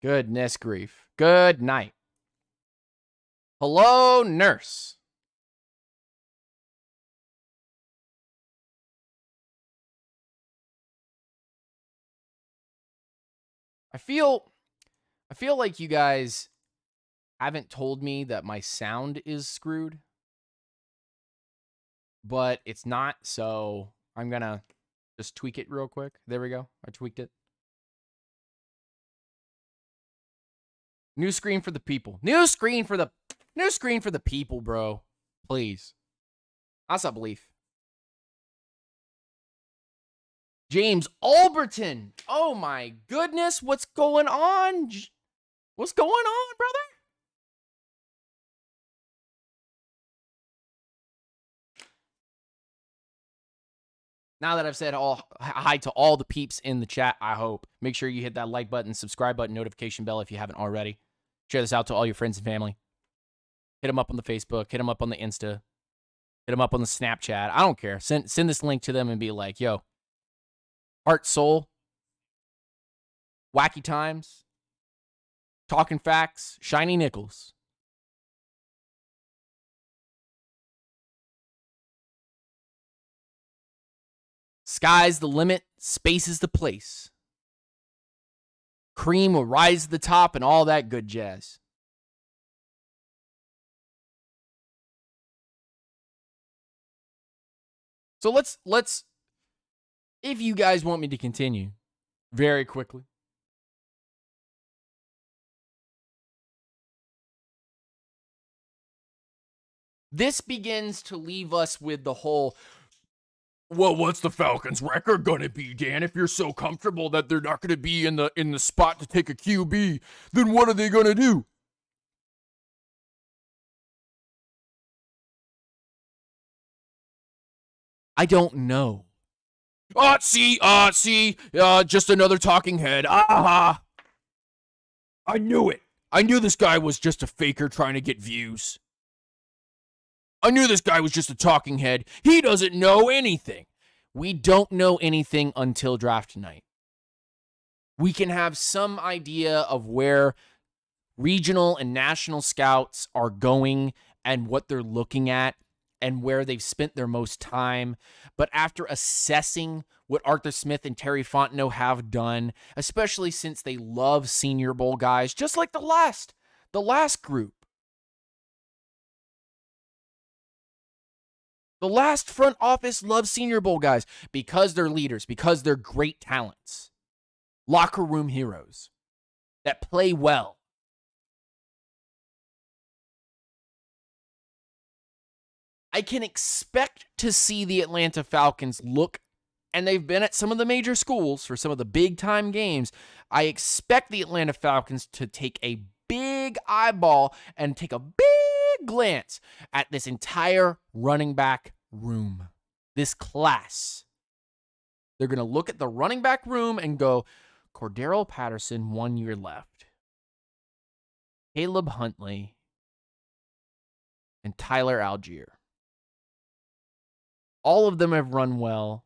Goodness grief. Good night. Hello, nurse. I feel like you guys haven't told me that my sound is screwed, but it's not, so I'm gonna just tweak it real quick. There we go. I tweaked it. New screen for the people. New screen for the people, bro. Please. That's a belief. James Alberton. Oh my goodness. What's going on? What's going on, brother? Now that I've said hi to all the peeps in the chat, I hope. Make sure you hit that like button, subscribe button, notification bell if you haven't already. Share this out to all your friends and family. Hit them up on the Facebook. Hit them up on the Insta. Hit them up on the Snapchat. I don't care. Send this link to them and be like, yo, Heart Soul, Wacky Times, Talking Facts, Shiny Nickels. Sky's the limit, space is the place. Cream will rise to the top and all that good jazz. So let's if you guys want me to continue very quickly. This begins to leave us with the whole Well, what's the Falcons' record gonna be, Dan? If you're so comfortable that they're not gonna be in the spot to take a QB, then what are they gonna do? I don't know. See, just another talking head. Ah, I knew it. I knew this guy was just a faker trying to get views. I knew this guy was just a talking head. He doesn't know anything. We don't know anything until draft night. We can have some idea of where regional and national scouts are going and what they're looking at and where they've spent their most time. But after assessing what Arthur Smith and Terry Fontenot have done, especially since they love Senior Bowl guys, just like the last group. The last front office loves Senior Bowl guys because they're leaders, because they're great talents. Locker room heroes that play well. I can expect to see the Atlanta Falcons look, and they've been at some of the major schools for some of the big-time games. I expect the Atlanta Falcons to take a big eyeball and take a big glance at this entire running back room, this class. They're going to look at the running back room and go, Cordero Patterson, 1 year left. Caleb Huntley and Tyler Algier. All of them have run well,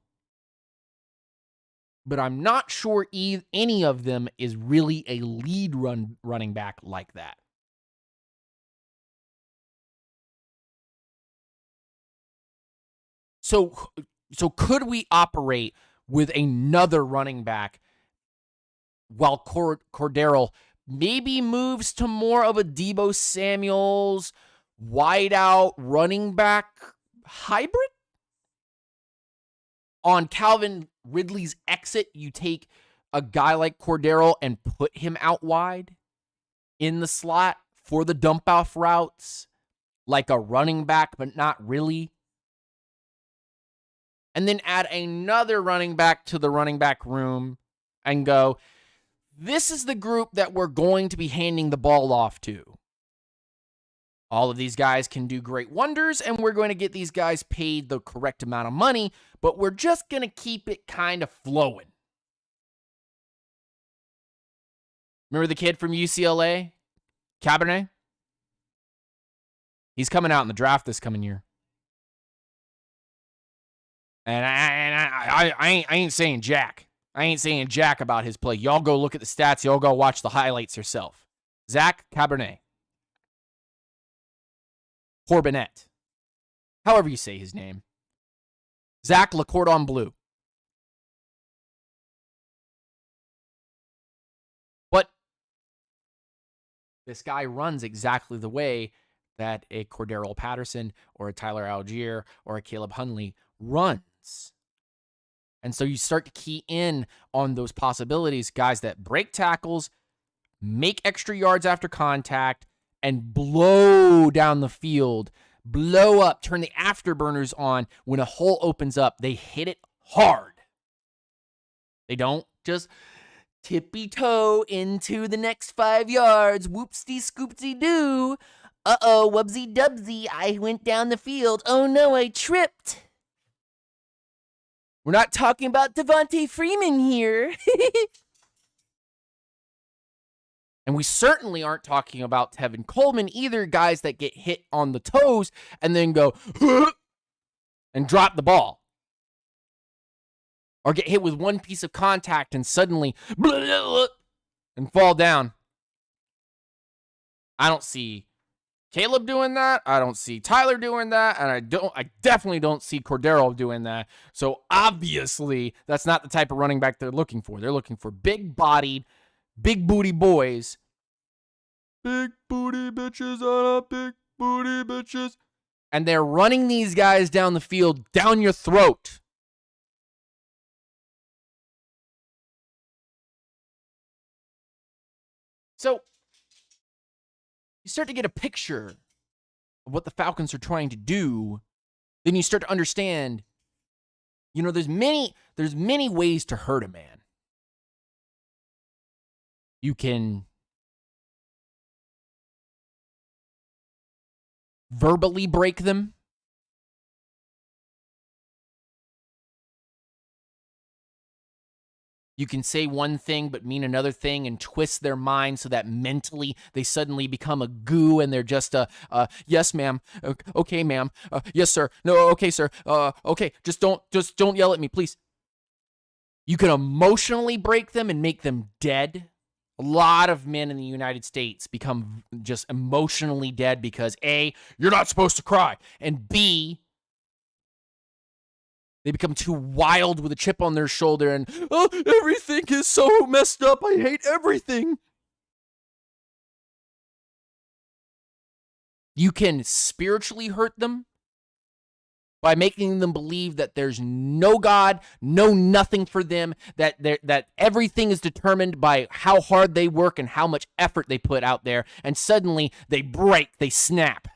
but I'm not sure any of them is really a lead running back like that. So could we operate with another running back while Cordero maybe moves to more of a Deebo Samuels wideout running back hybrid? On Calvin Ridley's exit, you take a guy like Cordero and put him out wide in the slot for the dump off routes, like a running back, but not really. And then add another running back to the running back room and go, this is the group that we're going to be handing the ball off to. All of these guys can do great wonders, and we're going to get these guys paid the correct amount of money, but we're just going to keep it kind of flowing. Remember the kid from UCLA? Cabernet? He's coming out in the draft this coming year. And I ain't saying jack. I ain't saying jack about his play. Y'all go look at the stats. Y'all go watch the highlights yourself. Zach Cabernet. Corbinette. However you say his name. Zach Le Cordon Bleu. But this guy runs exactly the way that a Cordero Patterson or a Tyler Algier or a Caleb Huntley runs. And so you start to key in on those possibilities, guys that break tackles, make extra yards after contact, and blow down the field, blow up, turn the afterburners on. When a hole opens up, they hit it hard. They don't just tippy toe into the next 5 yards. Whoopsie scoopsie doo. Uh-oh, wubsy dubsy. I went down the field. Oh no, I tripped. We're not talking about Devontae Freeman here. And we certainly aren't talking about Tevin Coleman either, guys that get hit on the toes and then go and drop the ball. Or get hit with one piece of contact and suddenly and fall down. I don't see Caleb doing that. I don't see Tyler doing that. And I definitely don't see Cordero doing that. So obviously, that's not the type of running back they're looking for. They're looking for big-bodied, big booty boys. Big booty bitches on big booty bitches. And they're running these guys down the field, down your throat. So you start to get a picture of what the Falcons are trying to do. Then you start to understand You know, there's many ways to hurt a man. You can verbally break them. You can say one thing but mean another thing and twist their mind so that mentally they suddenly become a goo and they're just yes, ma'am, okay, ma'am, yes, sir, no, okay, sir, okay, just don't yell at me, please. You can emotionally break them and make them dead. A lot of men in the United States become just emotionally dead because A, you're not supposed to cry, and B, they become too wild with a chip on their shoulder and, oh, everything is so messed up. I hate everything. You can spiritually hurt them by making them believe that there's no God, no nothing for them, that everything is determined by how hard they work and how much effort they put out there, and suddenly they break, they snap.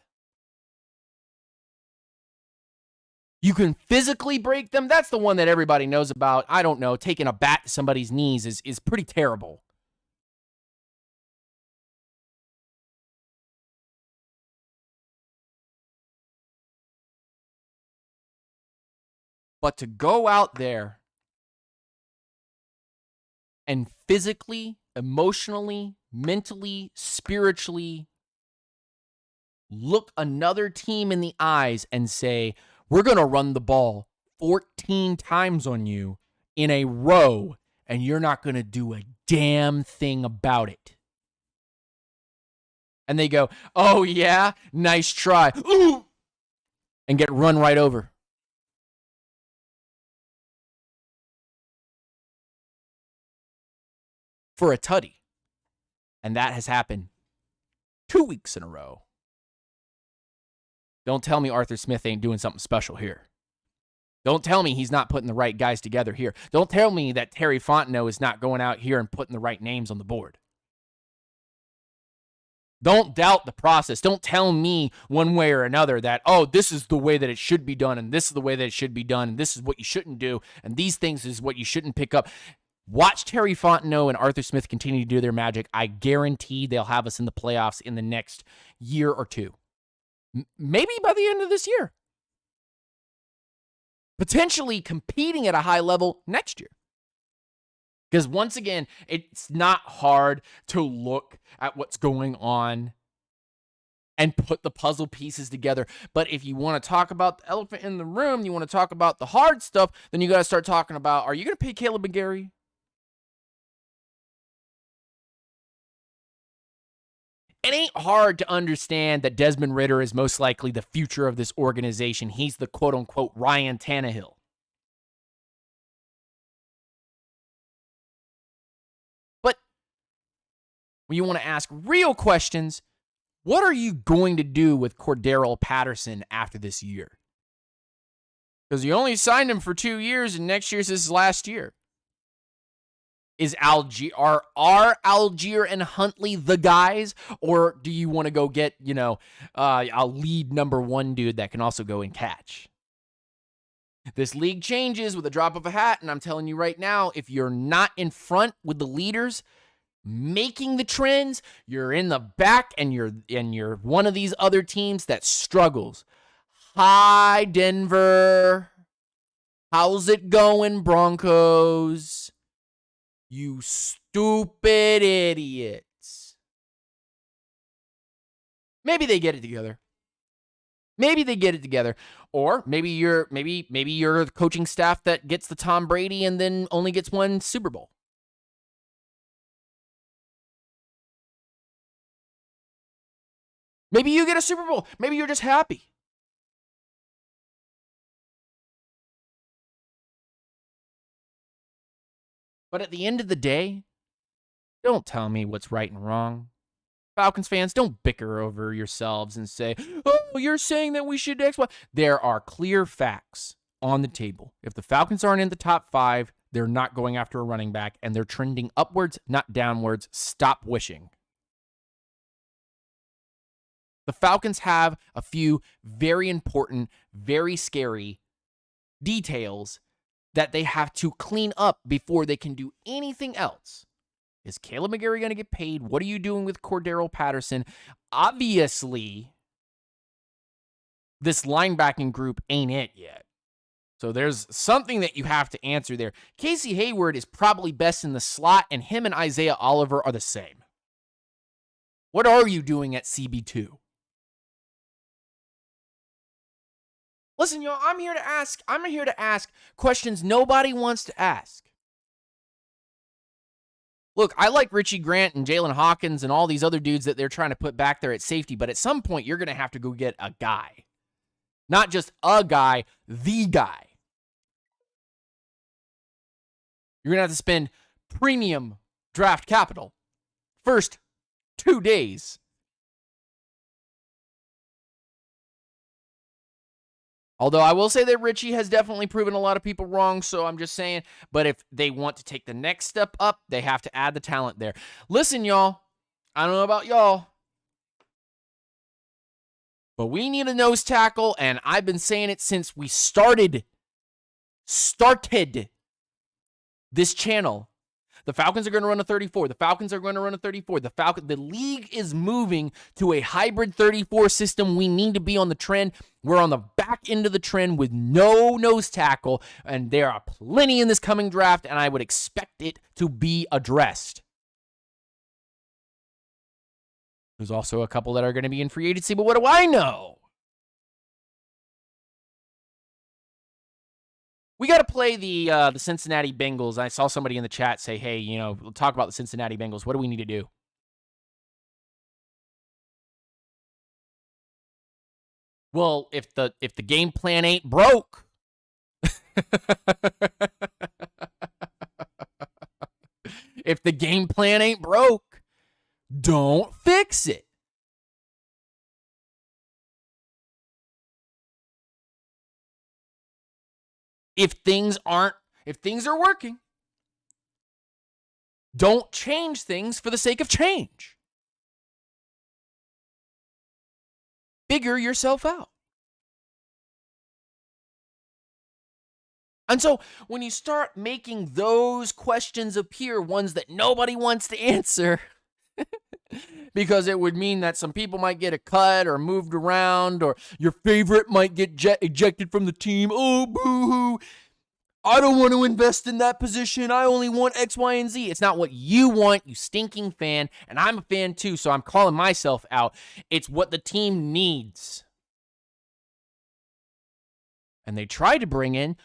You can physically break them. That's the one that everybody knows about. I don't know, taking a bat to somebody's knees is pretty terrible. But to go out there and physically, emotionally, mentally, spiritually look another team in the eyes and say, we're going to run the ball 14 times on you in a row, and you're not going to do a damn thing about it. And they go, oh, yeah, nice try. Ooh! And get run right over. For a tutty. And that has happened 2 weeks in a row. Don't tell me Arthur Smith ain't doing something special here. Don't tell me he's not putting the right guys together here. Don't tell me that Terry Fontenot is not going out here and putting the right names on the board. Don't doubt the process. Don't tell me one way or another that, oh, this is the way that it should be done, and this is the way that it should be done, and this is what you shouldn't do, and these things is what you shouldn't pick up. Watch Terry Fontenot and Arthur Smith continue to do their magic. I guarantee they'll have us in the playoffs in the next year or two. Maybe by the end of this year. Potentially competing at a high level next year. Because once again, it's not hard to look at what's going on and put the puzzle pieces together. But if you want to talk about the elephant in the room, you want to talk about the hard stuff, then you got to start talking about, are you going to pay Caleb McGarry? It ain't hard to understand that Desmond Ridder is most likely the future of this organization. He's the quote-unquote Ryan Tannehill. But when you want to ask real questions, what are you going to do with Cordarrelle Patterson after this year? Because you only signed him for 2 years, and next year's his last year. Are Algier and Huntley the guys, or do you want to go get, a lead number one dude that can also go and catch? This league changes with a drop of a hat, and I'm telling you right now, if you're not in front with the leaders making the trends, you're in the back, and you're one of these other teams that struggles. Hi, Denver. How's it going, Broncos? You stupid idiots. Maybe they get it together. Or maybe you're the coaching staff that gets the Tom Brady and then only gets one Super Bowl. Maybe you get a Super Bowl. Maybe you're just happy. But at the end of the day, don't tell me what's right and wrong. Falcons fans, don't bicker over yourselves and say, oh, you're saying that we should X, Y. There are clear facts on the table. If the Falcons aren't in the top 5, they're not going after a running back, and they're trending upwards, not downwards. Stop wishing. The Falcons have a few very important, very scary details that they have to clean up before they can do anything else. Is Caleb McGarry going to get paid? What are you doing with Cordero Patterson? Obviously, this linebacking group ain't it yet. So there's something that you have to answer there. Casey Hayward is probably best in the slot, and him and Isaiah Oliver are the same. What are you doing at CB2? Listen, y'all, I'm here to ask questions nobody wants to ask. Look, I like Richie Grant and Jalen Hawkins and all these other dudes that they're trying to put back there at safety, but at some point you're going to have to go get a guy. Not just a guy, the guy. You're going to have to spend premium draft capital. First 2 days. Although I will say that Richie has definitely proven a lot of people wrong, so I'm just saying, but if they want to take the next step up, they have to add the talent there. Listen, y'all, I don't know about y'all, but we need a nose tackle, and I've been saying it since we started this channel. The Falcons are going to run a 34. The Falcons are going to run a 34. The league is moving to a hybrid 34 system. We need to be on the trend. We're on the back end of the trend with no nose tackle, and there are plenty in this coming draft, and I would expect it to be addressed. There's also a couple that are going to be in free agency, but what do I know? We got to play the Cincinnati Bengals. I saw somebody in the chat say, hey, we'll talk about the Cincinnati Bengals. What do we need to do? Well, if the game plan ain't broke, if the game plan ain't broke, don't fix it. If things are working, don't change things for the sake of change. Figure yourself out. And so when you start making those questions appear, ones that nobody wants to answer, because it would mean that some people might get a cut or moved around, or your favorite might get ejected from the team. Oh, boo-hoo. I don't want to invest in that position. I only want X, Y, and Z. It's not what you want, you stinking fan, and I'm a fan too, so I'm calling myself out. It's what the team needs. And they tried to bring in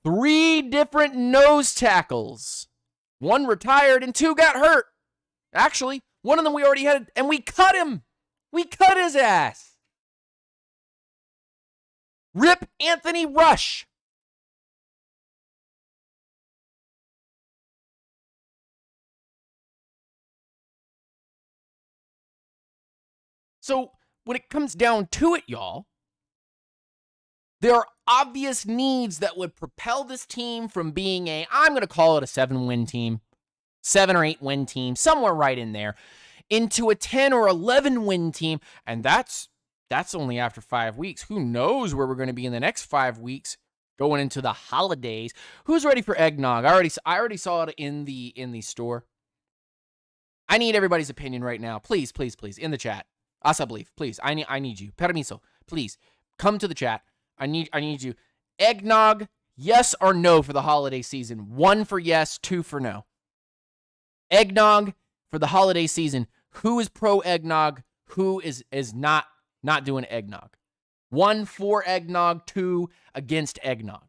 3 different nose tackles. 1 retired and 2 got hurt. Actually, one of them we already had, and we cut him. We cut his ass. Rip Anthony Rush. So when it comes down to it, y'all, there are obvious needs that would propel this team from being I'm going to call it a 7-win team, 7 or 8 win team, somewhere right in there, into a 10 or 11 win team. And that's only after 5 weeks. Who knows where we're going to be in the next 5 weeks going into the holidays. Who's ready for eggnog? I already saw it in the store. I need everybody's opinion right now. Please, please, please, in the chat. Asa believe, please. I need you. Permiso, please. Come to the chat. I need you. Eggnog, yes or no for the holiday season? 1 for yes, 2 for no. Eggnog for the holiday season. Who is pro eggnog? Who is not doing eggnog? 1 for eggnog, 2 against eggnog.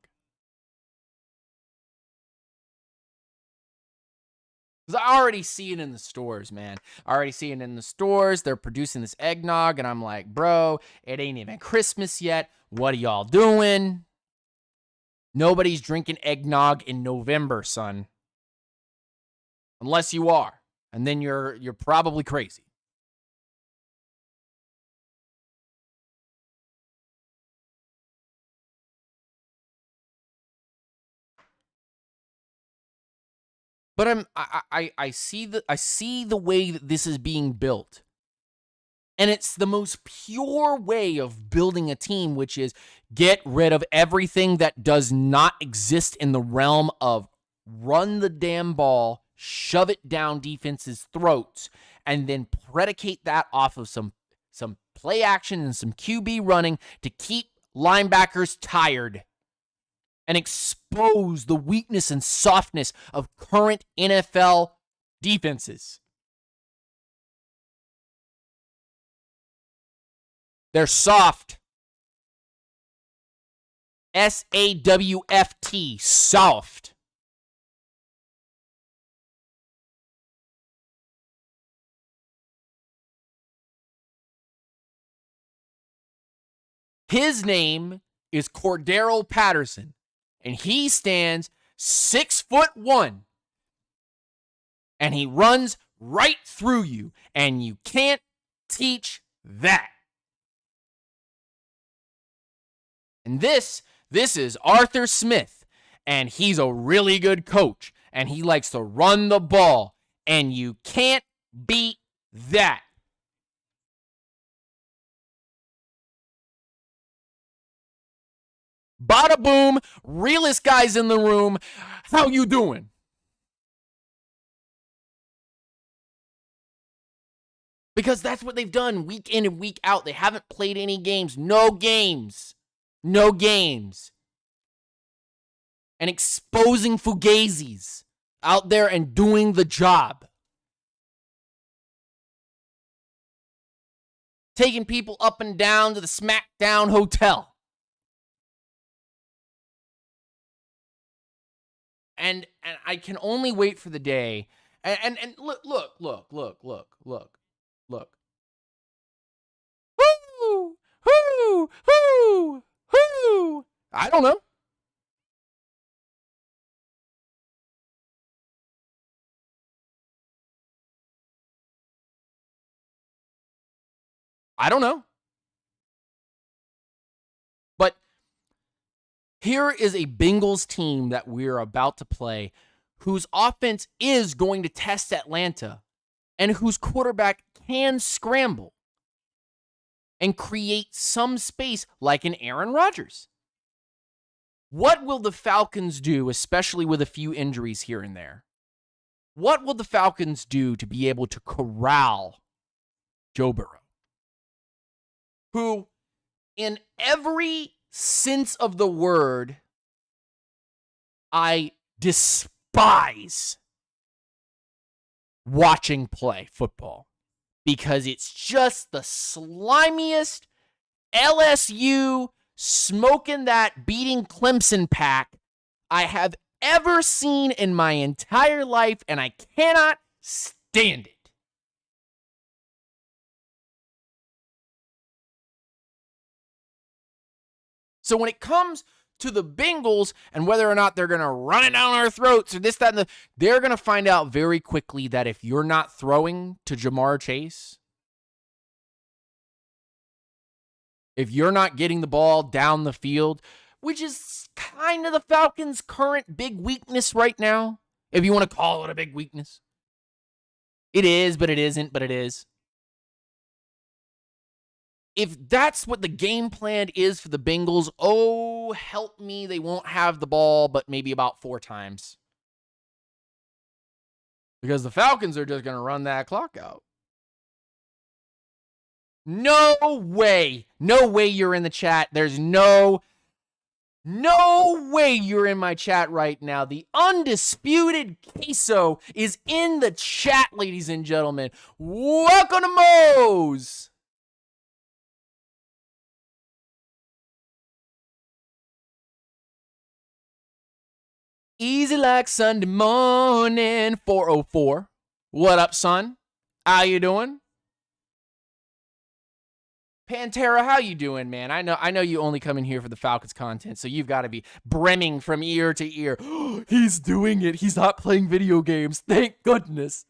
Because I already see it in the stores, man. I already see it in the stores. They're producing this eggnog, and I'm like, bro, it ain't even Christmas yet. What are y'all doing? Nobody's drinking eggnog in November, son. Unless you are. And then you're probably crazy. But I see the way that this is being built. And it's the most pure way of building a team, which is get rid of everything that does not exist in the realm of run the damn ball, shove it down defenses' throats, and then predicate that off of some play action and some QB running to keep linebackers tired and expose the weakness and softness of current NFL defenses. They're soft. SAWFT, soft. His name is Cordero Patterson, and he stands 6'1", and he runs right through you, and you can't teach that. And this is Arthur Smith, and he's a really good coach, and he likes to run the ball, and you can't beat that. Bada boom, realest guys in the room. How you doing? Because that's what they've done week in and week out. They haven't played any games. No games. No games. And exposing fugazis out there and doing the job. Taking people up and down to the SmackDown Hotel. And I can only wait for the day. And look. Who? I don't know. I don't know. But here is a Bengals team that we're about to play whose offense is going to test Atlanta and whose quarterback can scramble and create some space like an Aaron Rodgers. What will the Falcons do, especially with a few injuries here and there? What will the Falcons do to be able to corral Joe Burrow, who, in every sense of the word, I despise watching play football because it's just the slimiest LSU smoking that beating Clemson pack I have ever seen in my entire life, and I cannot stand it. So when it comes to the Bengals and whether or not they're going to run it down our throats or this, that, and they're going to find out very quickly that if you're not throwing to Jamar Chase, if you're not getting the ball down the field, which is kind of the Falcons' current big weakness right now, if you want to call it a big weakness. It is, but it isn't, but it is. If that's what the game plan is for the Bengals, oh, help me, they won't have the ball, but maybe about 4 times. Because the Falcons are just going to run that clock out. No way. No way you're in the chat. There's no way you're in my chat right now. The undisputed Queso is in the chat, ladies and gentlemen. Welcome to Moe's. Easy like Sunday morning, 404. What up, son? How you doing? Pantera, how you doing, man? I know you only come in here for the Falcons content, so you've got to be brimming from ear to ear. He's doing it. He's not playing video games. Thank goodness.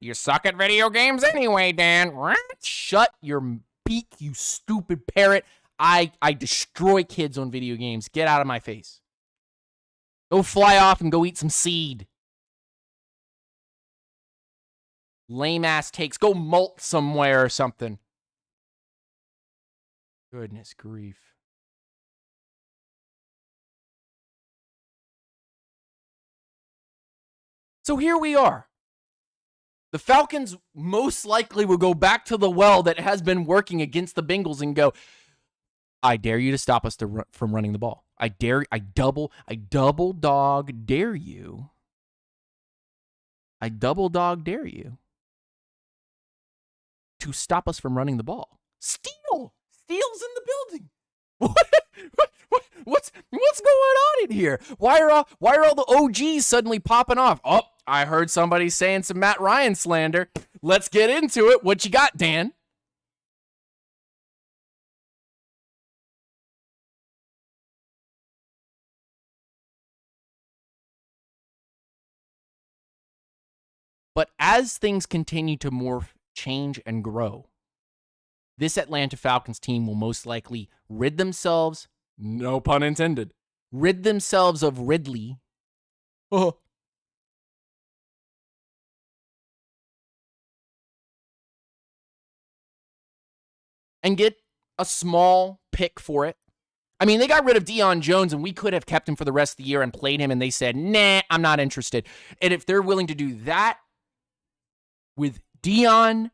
You suck at video games anyway, Dan. Shut your beak, you stupid parrot. I destroy kids on video games. Get out of my face. Go fly off and go eat some seed. Lame ass takes. Go molt somewhere or something. Goodness grief. So here we are. The Falcons most likely will go back to the well that has been working against the Bengals and go, I dare you to stop us from running the ball. I double dog dare you. I double dog dare you to stop us from running the ball. Steals in the building. What's going on in here? Why are all the OGs suddenly popping off? Oh, I heard somebody saying some Matt Ryan slander. Let's get into it. What you got, Dan? But as things continue to morph, change, and grow, this Atlanta Falcons team will most likely rid themselves, no pun intended, rid themselves of Ridley. And get a small pick for it. I mean, they got rid of Deion Jones, and we could have kept him for the rest of the year and played him, and they said, nah, I'm not interested. And if they're willing to do that with Deion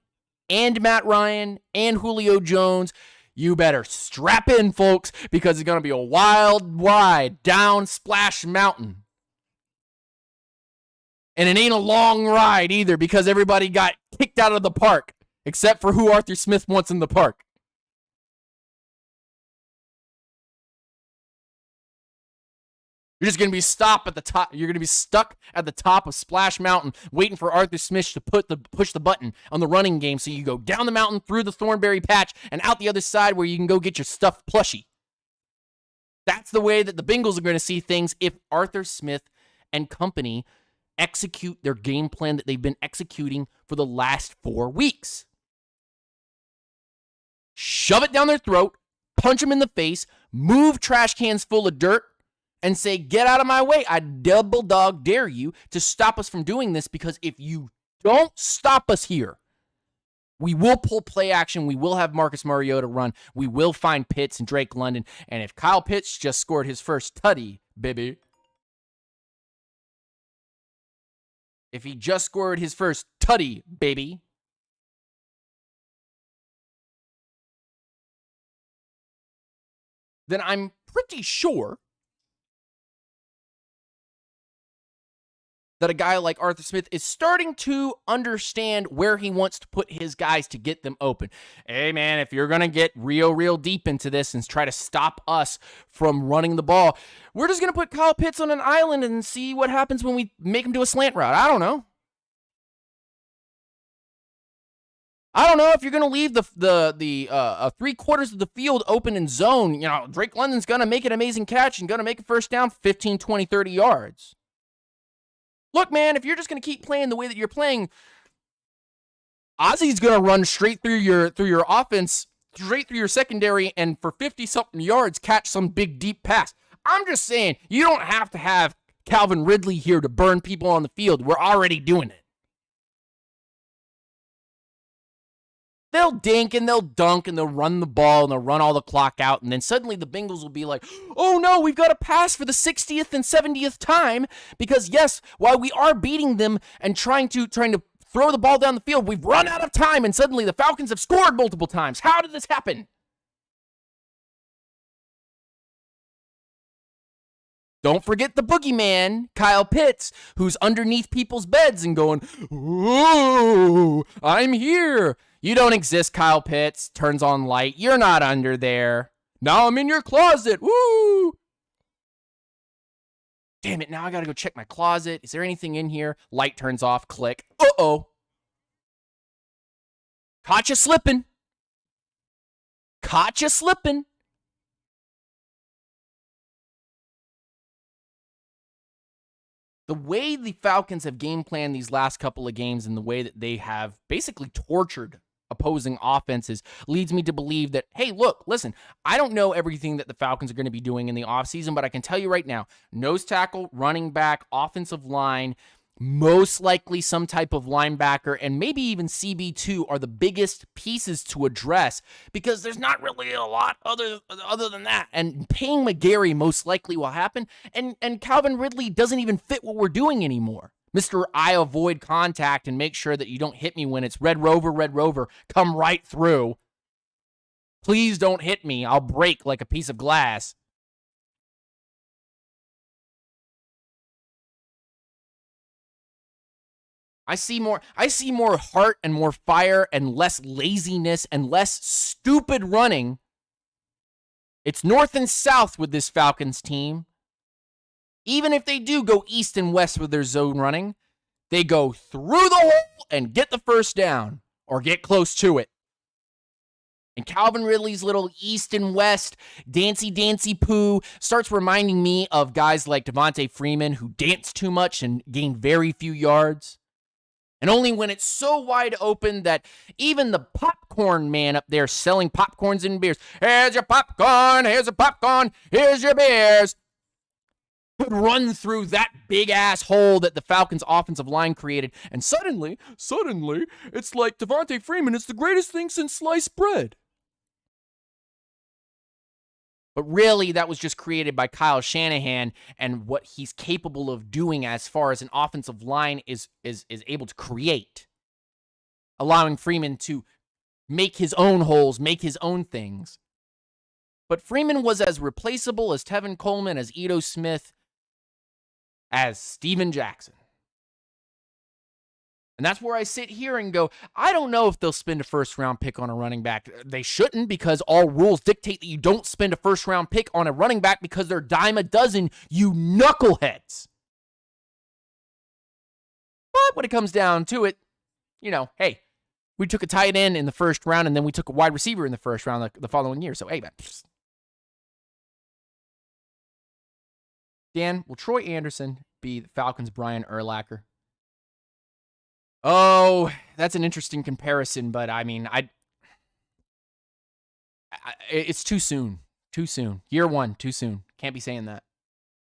and Matt Ryan and Julio Jones, you better strap in, folks, because it's going to be a wild ride down Splash Mountain. And it ain't a long ride either, because everybody got kicked out of the park, except for who Arthur Smith wants in the park. You're just going to be stuck at the top. You're going to be stuck at the top of Splash Mountain waiting for Arthur Smith to push the button on the running game so you go down the mountain through the Thornberry Patch and out the other side where you can go get your stuffed plushie. That's the way that the Bengals are going to see things if Arthur Smith and company execute their game plan that they've been executing for the last 4 weeks. Shove it down their throat, punch them in the face, move trash cans full of dirt, and say, get out of my way. I double dog dare you to stop us from doing this, because if you don't stop us here, we will pull play action. We will have Marcus Mariota run. We will find Pitts and Drake London. And if Kyle Pitts just scored his first tutty, baby. If he just scored his first tutty, baby. Then I'm pretty sure that a guy like Arthur Smith is starting to understand where he wants to put his guys to get them open. Hey, man, if you're going to get real deep into this and try to stop us from running the ball, we're just going to put Kyle Pitts on an island and see what happens when we make him do a slant route. I don't know. I don't know if you're going to leave the 3/4 of the field open in zone. You know, Drake London's going to make an amazing catch and going to make a first down 15, 20, 30 yards. Look, man, if you're just going to keep playing the way that you're playing, Ozzy's going to run straight through your offense, straight through your secondary, and for 50-something yards, catch some big, deep pass. I'm just saying, you don't have to have Calvin Ridley here to burn people on the field. We're already doing it. They'll dink and they'll dunk and they'll run the ball and they'll run all the clock out. And then suddenly the Bengals will be like, oh no, we've got to pass for the 60th and 70th time. Because yes, while we are beating them and trying to throw the ball down the field, we've run out of time. And suddenly the Falcons have scored multiple times. How did this happen? Don't forget the boogeyman, Kyle Pitts, who's underneath people's beds and going, ooh, I'm here. You don't exist, Kyle Pitts. Turns on light. You're not under there. Now I'm in your closet. Woo! Damn it, now I gotta go check my closet. Is there anything in here? Light turns off. Click. Uh-oh. Caught you slipping. Caught you slipping. The way the Falcons have game planned these last couple of games and the way that they have basically tortured opposing offenses leads me to believe that, hey, look, listen, I don't know everything that the Falcons are going to be doing in the offseason, but I can tell you right now, nose tackle, running back, offensive line, most likely some type of linebacker, and maybe even CB2 are the biggest pieces to address because there's not really a lot other than that. And paying McGarry most likely will happen, and Calvin Ridley doesn't even fit what we're doing anymore. Mr. I avoid contact and make sure that you don't hit me when it's Red Rover, come right through. Please don't hit me. I'll break like a piece of glass. I see more heart and more fire and less laziness and less stupid running. It's north and south with this Falcons team. Even if they do go east and west with their zone running, they go through the hole and get the first down or get close to it. And Calvin Ridley's little east and west dancy poo starts reminding me of guys like Devontae Freeman who dance too much and gain very few yards. And only when it's so wide open that even the popcorn man up there selling popcorns and beers, here's your popcorn, here's your beers, could run through that big ass hole that the Falcons offensive line created. And suddenly, it's like Devontae Freeman is the greatest thing since sliced bread. But really, that was just created by Kyle Shanahan and what he's capable of doing as far as an offensive line is able to create. Allowing Freeman to make his own holes, make his own things. But Freeman was as replaceable as Tevin Coleman, as Ito Smith, as Steven Jackson. And that's where I sit here and go, I don't know if they'll spend a first-round pick on a running back. They shouldn't, because all rules dictate that you don't spend a first-round pick on a running back because they're dime a dozen, you knuckleheads. But when it comes down to it, hey, we took a tight end in the first round, and then we took a wide receiver in the first round the following year. So, hey, man. Dan, will Troy Anderson be the Falcons' Brian Urlacher? Oh, that's an interesting comparison, but I mean, it's too soon. Too soon. Year one, too soon. Can't be saying that.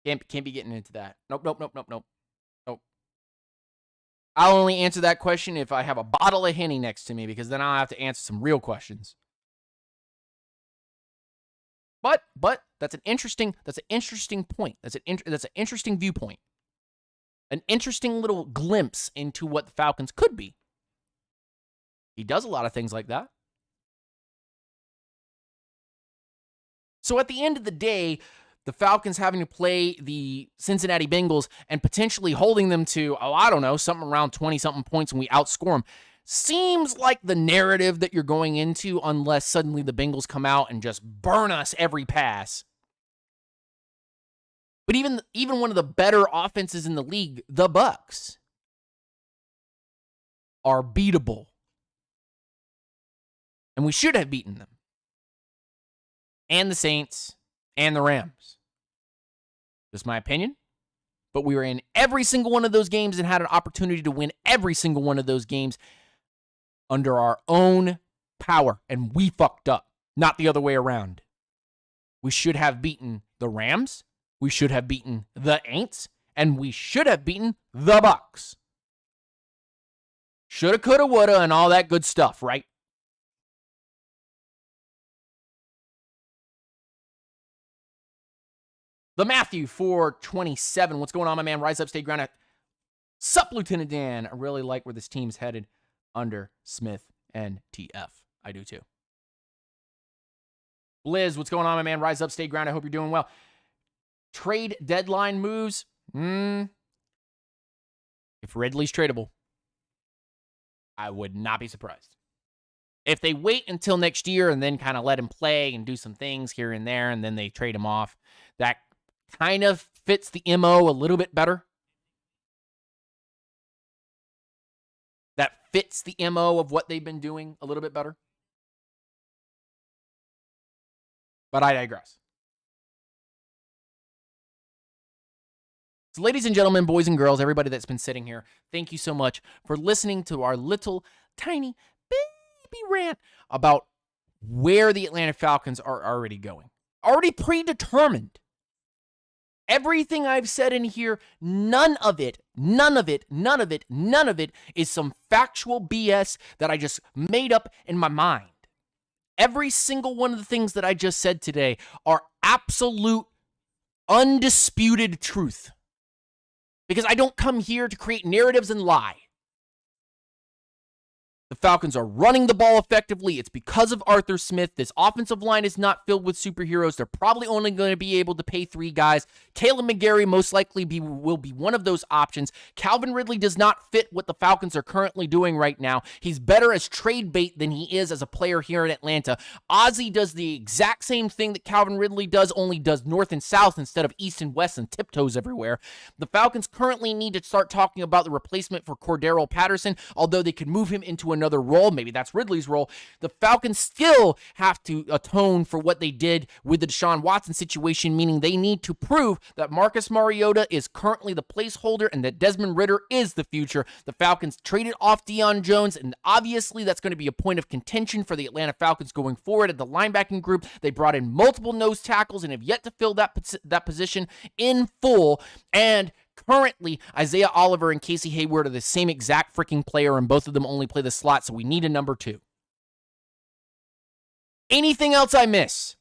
Can't be getting into that. Nope. I'll only answer that question if I have a bottle of Henny next to me, because then I'll have to answer some real questions. But that's an interesting point. That's an interesting viewpoint. An interesting little glimpse into what the Falcons could be. He does a lot of things like that. So at the end of the day, the Falcons having to play the Cincinnati Bengals and potentially holding them to, something around 20-something points and we outscore them, seems like the narrative that you're going into, unless suddenly the Bengals come out and just burn us every pass. But even one of the better offenses in the league, the Bucks, are beatable. And we should have beaten them. And the Saints and the Rams. Just my opinion. But we were in every single one of those games and had an opportunity to win every single one of those games under our own power. And we fucked up. Not the other way around. We should have beaten the Rams. We should have beaten the Aints, and we should have beaten the Bucks. Shoulda, coulda, woulda, and all that good stuff, right? The Matthew 427. What's going on, my man? Rise up, stay grounded. Sup, Lieutenant Dan? I really like where this team's headed under Smith and TF. I do too. Blizz, what's going on, my man? Rise up, stay grounded. I hope you're doing well. Trade deadline moves. If Ridley's tradable, I would not be surprised. If they wait until next year and then kind of let him play and do some things here and there, and then they trade him off, that kind of fits the MO a little bit better. That fits the MO of what they've been doing a little bit better. But I digress. So ladies and gentlemen, boys and girls, everybody that's been sitting here, thank you so much for listening to our little, tiny, baby rant about where the Atlanta Falcons are already going. Already predetermined. Everything I've said in here, none of it None of it is some factual BS that I just made up in my mind. Every single one of the things that I just said today are absolute, undisputed truth. Because I don't come here to create narratives and lie. The Falcons are running the ball effectively. It's because of Arthur Smith. This offensive line is not filled with superheroes. They're probably only going to be able to pay 3 guys. Caleb McGarry most likely will be one of those options. Calvin Ridley does not fit what the Falcons are currently doing right now. He's better as trade bait than he is as a player here in Atlanta. Ozzie does the exact same thing that Calvin Ridley does, only does north and south instead of east and west and tiptoes everywhere. The Falcons currently need to start talking about the replacement for Cordero Patterson, although they could move him into another role. Maybe that's Ridley's role. The Falcons still have to atone for what they did with the Deshaun Watson situation, meaning they need to prove that Marcus Mariota is currently the placeholder and that Desmond Ridder is the future. The Falcons traded off Deion Jones, and obviously that's going to be a point of contention for the Atlanta Falcons going forward at the linebacking group. They brought in multiple nose tackles and have yet to fill that position in full. And currently, Isaiah Oliver and Casey Hayward are the same exact freaking player, and both of them only play the slot, so we need a number 2. Anything else I miss?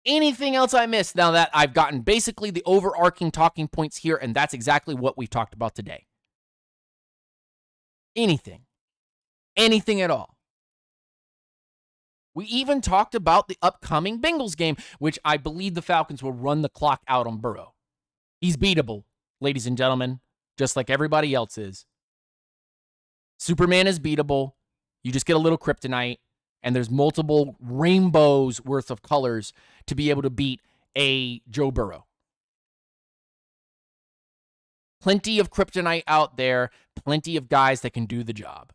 Anything else I miss now that I've gotten basically the overarching talking points here, and that's exactly what we've talked about today? Anything. Anything at all. We even talked about the upcoming Bengals game, which I believe the Falcons will run the clock out on Burrow. He's beatable, ladies and gentlemen, just like everybody else is. Superman is beatable. You just get a little kryptonite, and there's multiple rainbows worth of colors to be able to beat a Joe Burrow. Plenty of kryptonite out there, plenty of guys that can do the job.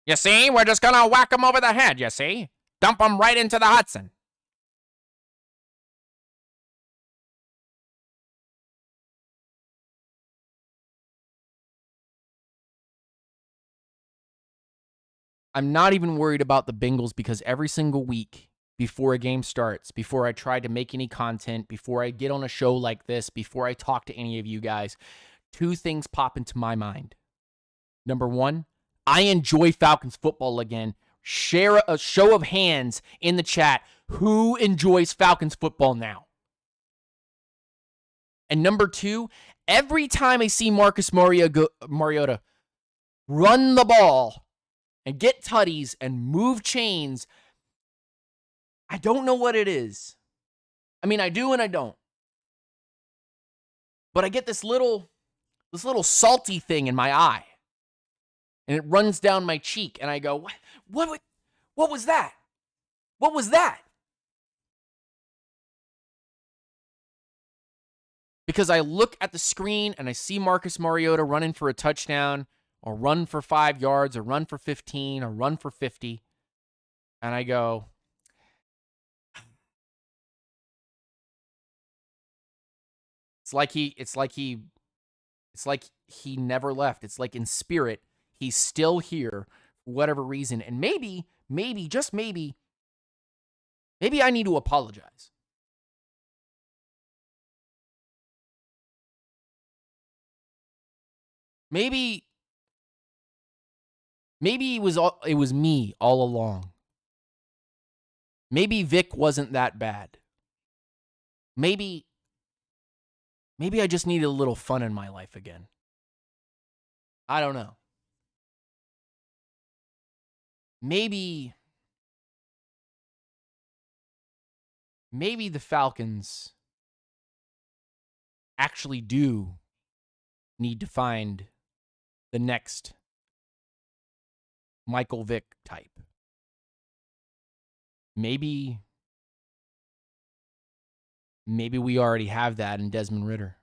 You see, we're just gonna whack him over the head, you see? Dump him right into the Hudson. I'm not even worried about the Bengals because every single week before a game starts, before I try to make any content, before I get on a show like this, before I talk to any of you guys, 2 things pop into my mind. Number 1, I enjoy Falcons football again. Share a show of hands in the chat. Who enjoys Falcons football now? And number 2, every time I see Marcus Mariota run the ball and get tutties and move chains, I don't know what it is. I mean, I do and I don't. But I get this little salty thing in my eye. And it runs down my cheek, and I go, what was that? What was that? Because I look at the screen, and I see Marcus Mariota running for a touchdown, or run for 5 yards, or run for 15, or run for 50, and I go, it's like he never left. It's like in spirit, he's still here for whatever reason. And maybe, just maybe I need to apologize. Maybe it was me all along. Maybe Vic wasn't that bad. Maybe I just needed a little fun in my life again. I don't know. Maybe the Falcons actually do need to find the next Michael Vick type. Maybe we already have that in Desmond Ridder.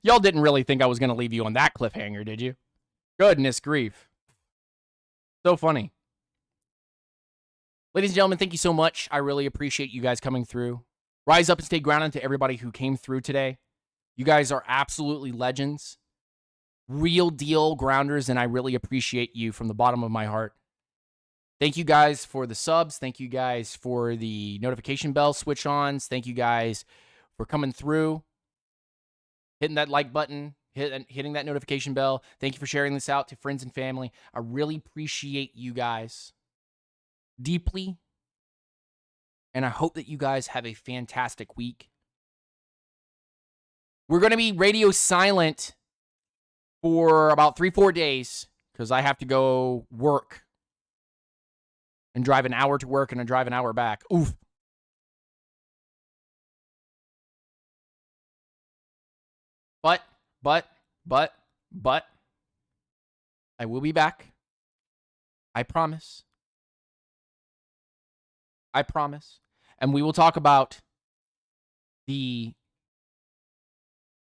Y'all didn't really think I was going to leave you on that cliffhanger, did you? Goodness grief. So funny. Ladies and gentlemen, thank you so much. I really appreciate you guys coming through. Rise up and stay grounded to everybody who came through today. You guys are absolutely legends. Real deal grounders, and I really appreciate you from the bottom of my heart. Thank you guys for the subs. Thank you guys for the notification bell switch-ons. Thank you guys for coming through, hitting that like button, hitting that notification bell. Thank you for sharing this out to friends and family. I really appreciate you guys deeply, and I hope that you guys have a fantastic week. We're going to be radio silent for about 3-4 days because I have to go work and drive an hour to work and then drive an hour back. Oof. But, I will be back. I promise. I promise. And we will talk about the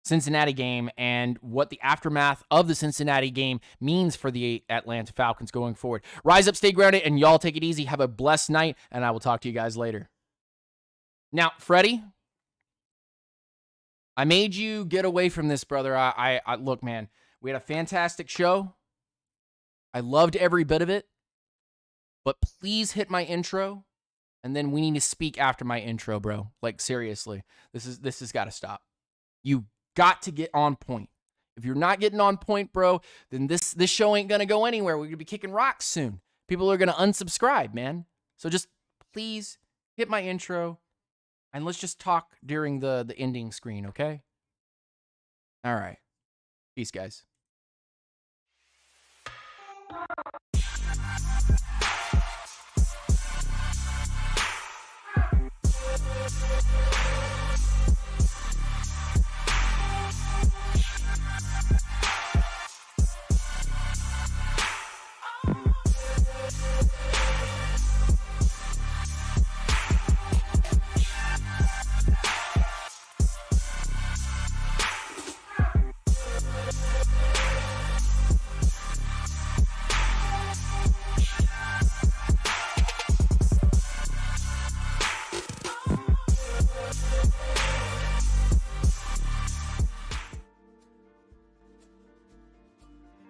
Cincinnati game and what the aftermath of the Cincinnati game means for the Atlanta Falcons going forward. Rise up, stay grounded, and y'all take it easy. Have a blessed night, and I will talk to you guys later. Now, Freddie, I made you get away from this, brother. I look, man, we had a fantastic show. I loved every bit of it. But please hit my intro, and then we need to speak after my intro, bro. Like, seriously. This has got to stop. You got to get on point. If you're not getting on point, bro, then this show ain't going to go anywhere. We're going to be kicking rocks soon. People are going to unsubscribe, man. So just please hit my intro, and let's just talk during the ending screen, okay? All right. Peace, guys.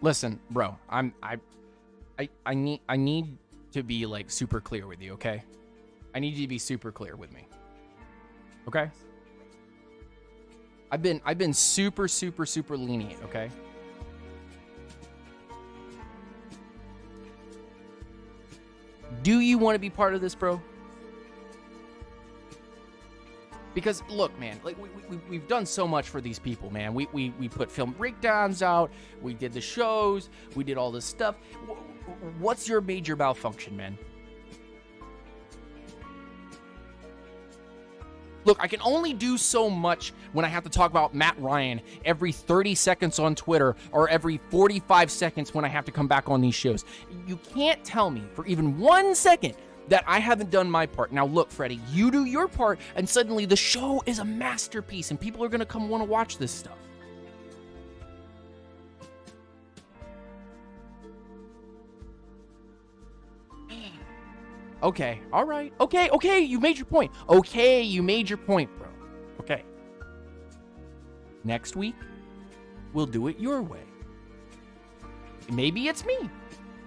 Listen, bro, I need to be like super clear with you, okay? I need you to be super clear with me. Okay? I've been super lenient, okay? Do you want to be part of this, bro? Because look, man, like we've done so much for these people, man. We put film breakdowns out, we did the shows, we did all this stuff. What's your major malfunction, man? Look, I can only do so much when I have to talk about Matt Ryan every 30 seconds on Twitter or every 45 seconds when I have to come back on these shows. You can't tell me for even 1 second that I haven't done my part. Now look, Freddie, you do your part, and suddenly the show is a masterpiece, and people are going to come want to watch this stuff. Okay, all right. Okay, you made your point. Okay, you made your point, bro. Okay. Next week, we'll do it your way. Maybe it's me.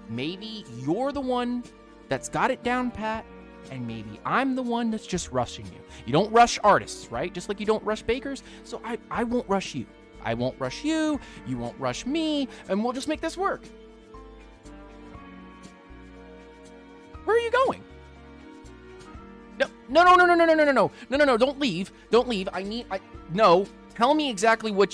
Maybe you're the one that's got it down pat, and maybe I'm the one that's just rushing you. You don't rush artists, right? Just like you don't rush bakers. So I won't rush you. I won't rush you. You won't rush me, and we'll just make this work. Where are you going? No. Don't leave. No. Tell me exactly what you